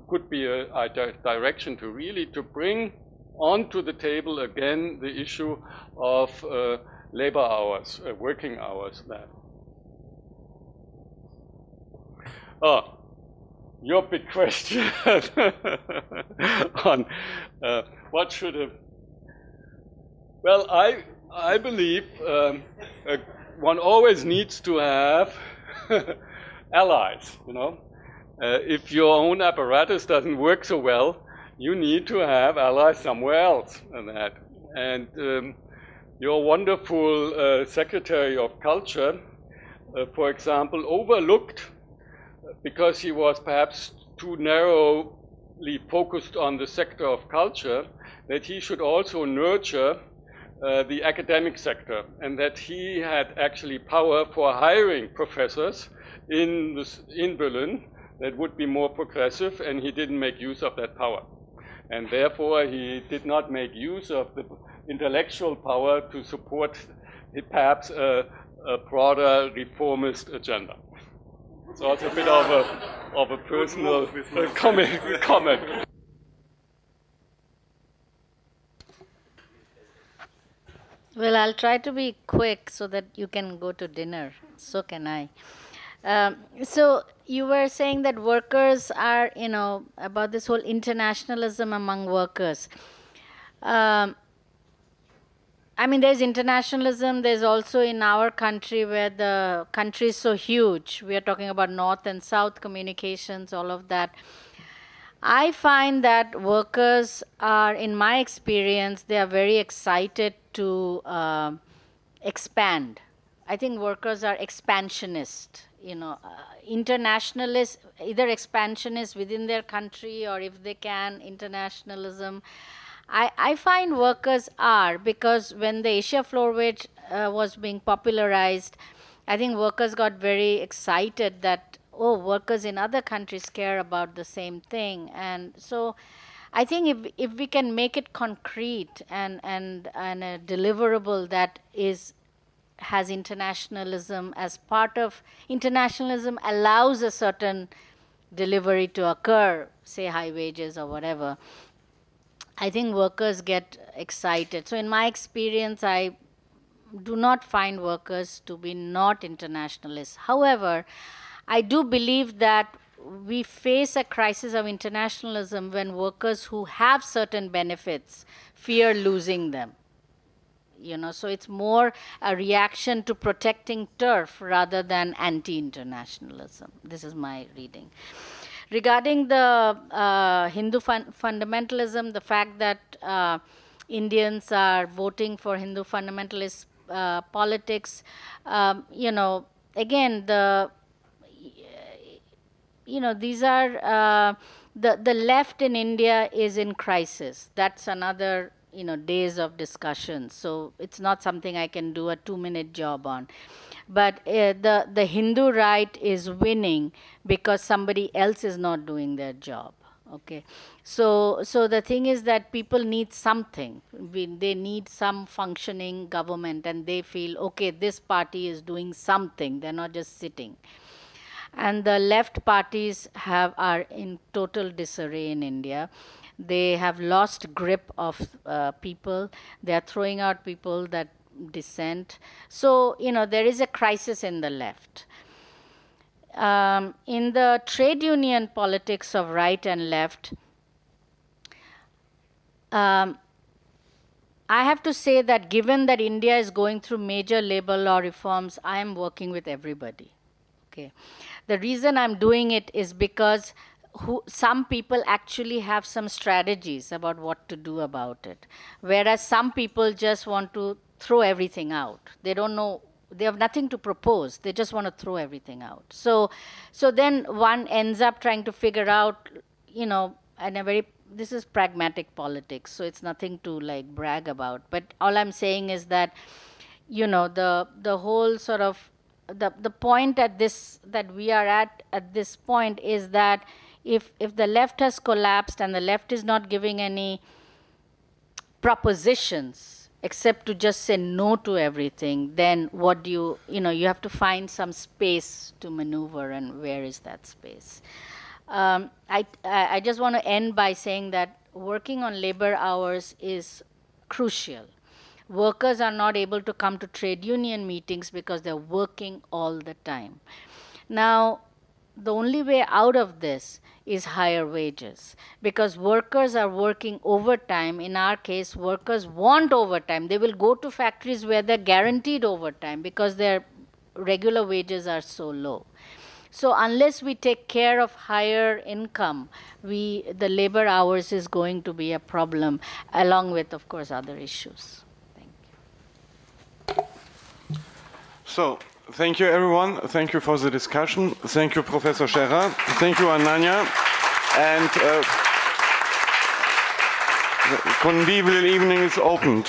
could be a direction to really to bring onto the table again the issue of labor hours, working hours. Your big question on what should have. Well, I believe one always needs to have allies. If your own apparatus doesn't work so well, you need to have allies somewhere else. And your wonderful Secretary of Culture, for example, overlooked, because he was perhaps too narrowly focused on the sector of culture, that he should also nurture the academic sector, and that he had actually power for hiring professors in Berlin that would be more progressive, and he didn't make use of that power. And therefore, he did not make use of the intellectual power to support perhaps a broader reformist agenda. It's also a bit of a personal comment. Well, I'll try to be quick so that you can go to dinner. So can I. So you were saying that workers are, about this whole internationalism among workers. I mean, there's internationalism. There's also in our country where the country is so huge. We are talking about North and South communications, all of that. I find that workers are, in my experience, they are very excited to expand. I think workers are expansionist, internationalist, either expansionist within their country or if they can, internationalism. I find workers are, because when the Asia floor wage was being popularized, I think workers got very excited that, oh, workers in other countries care about the same thing. And so I think if we can make it concrete and a deliverable that has internationalism as part of, internationalism allows a certain delivery to occur, say high wages or whatever, I think workers get excited. So in my experience, I do not find workers to be not internationalists. However, I do believe that we face a crisis of internationalism when workers who have certain benefits fear losing them. So it's more a reaction to protecting turf rather than anti-internationalism. This is my reading. Regarding the Hindu fundamentalism, the fact that Indians are voting for Hindu fundamentalist politics, again, these are, the left in India is in crisis. That's another, days of discussion. So it's not something I can do a 2-minute job on. But the Hindu right is winning because somebody else is not doing their job. Okay, so the thing is that people need something. They need some functioning government, and they feel, okay, this party is doing something. They're not just sitting. And the left parties are in total disarray in India. They have lost grip of people. They are throwing out people that dissent. So, there is a crisis in the left. In the trade union politics of right and left, I have to say that given that India is going through major labor law reforms, I am working with everybody. Okay. The reason I'm doing it is because some people actually have some strategies about what to do about it, whereas some people just want to throw everything out. They don't know, they have nothing to propose, they just want to throw everything out. So then one ends up trying to figure out, this is pragmatic politics, so it's nothing to like brag about. But all I'm saying is that, the whole sort of, the point at this, that we are at this point is that if the left has collapsed and the left is not giving any propositions except to just say no to everything, then what do you have to find some space to maneuver, and where is that space? I just want to end by saying that working on labor hours is crucial. Workers are not able to come to trade union meetings because they're working all the time. Now, the only way out of this is higher wages, because workers are working overtime. In our case, workers want overtime. They will go to factories where they're guaranteed overtime because their regular wages are so low. So unless we take care of higher income, the labor hours is going to be a problem, along with, of course, other issues. So, thank you everyone. Thank you for the discussion. Thank you, Professor Scherrer. Thank you, Anannya. And the convivial evening is opened.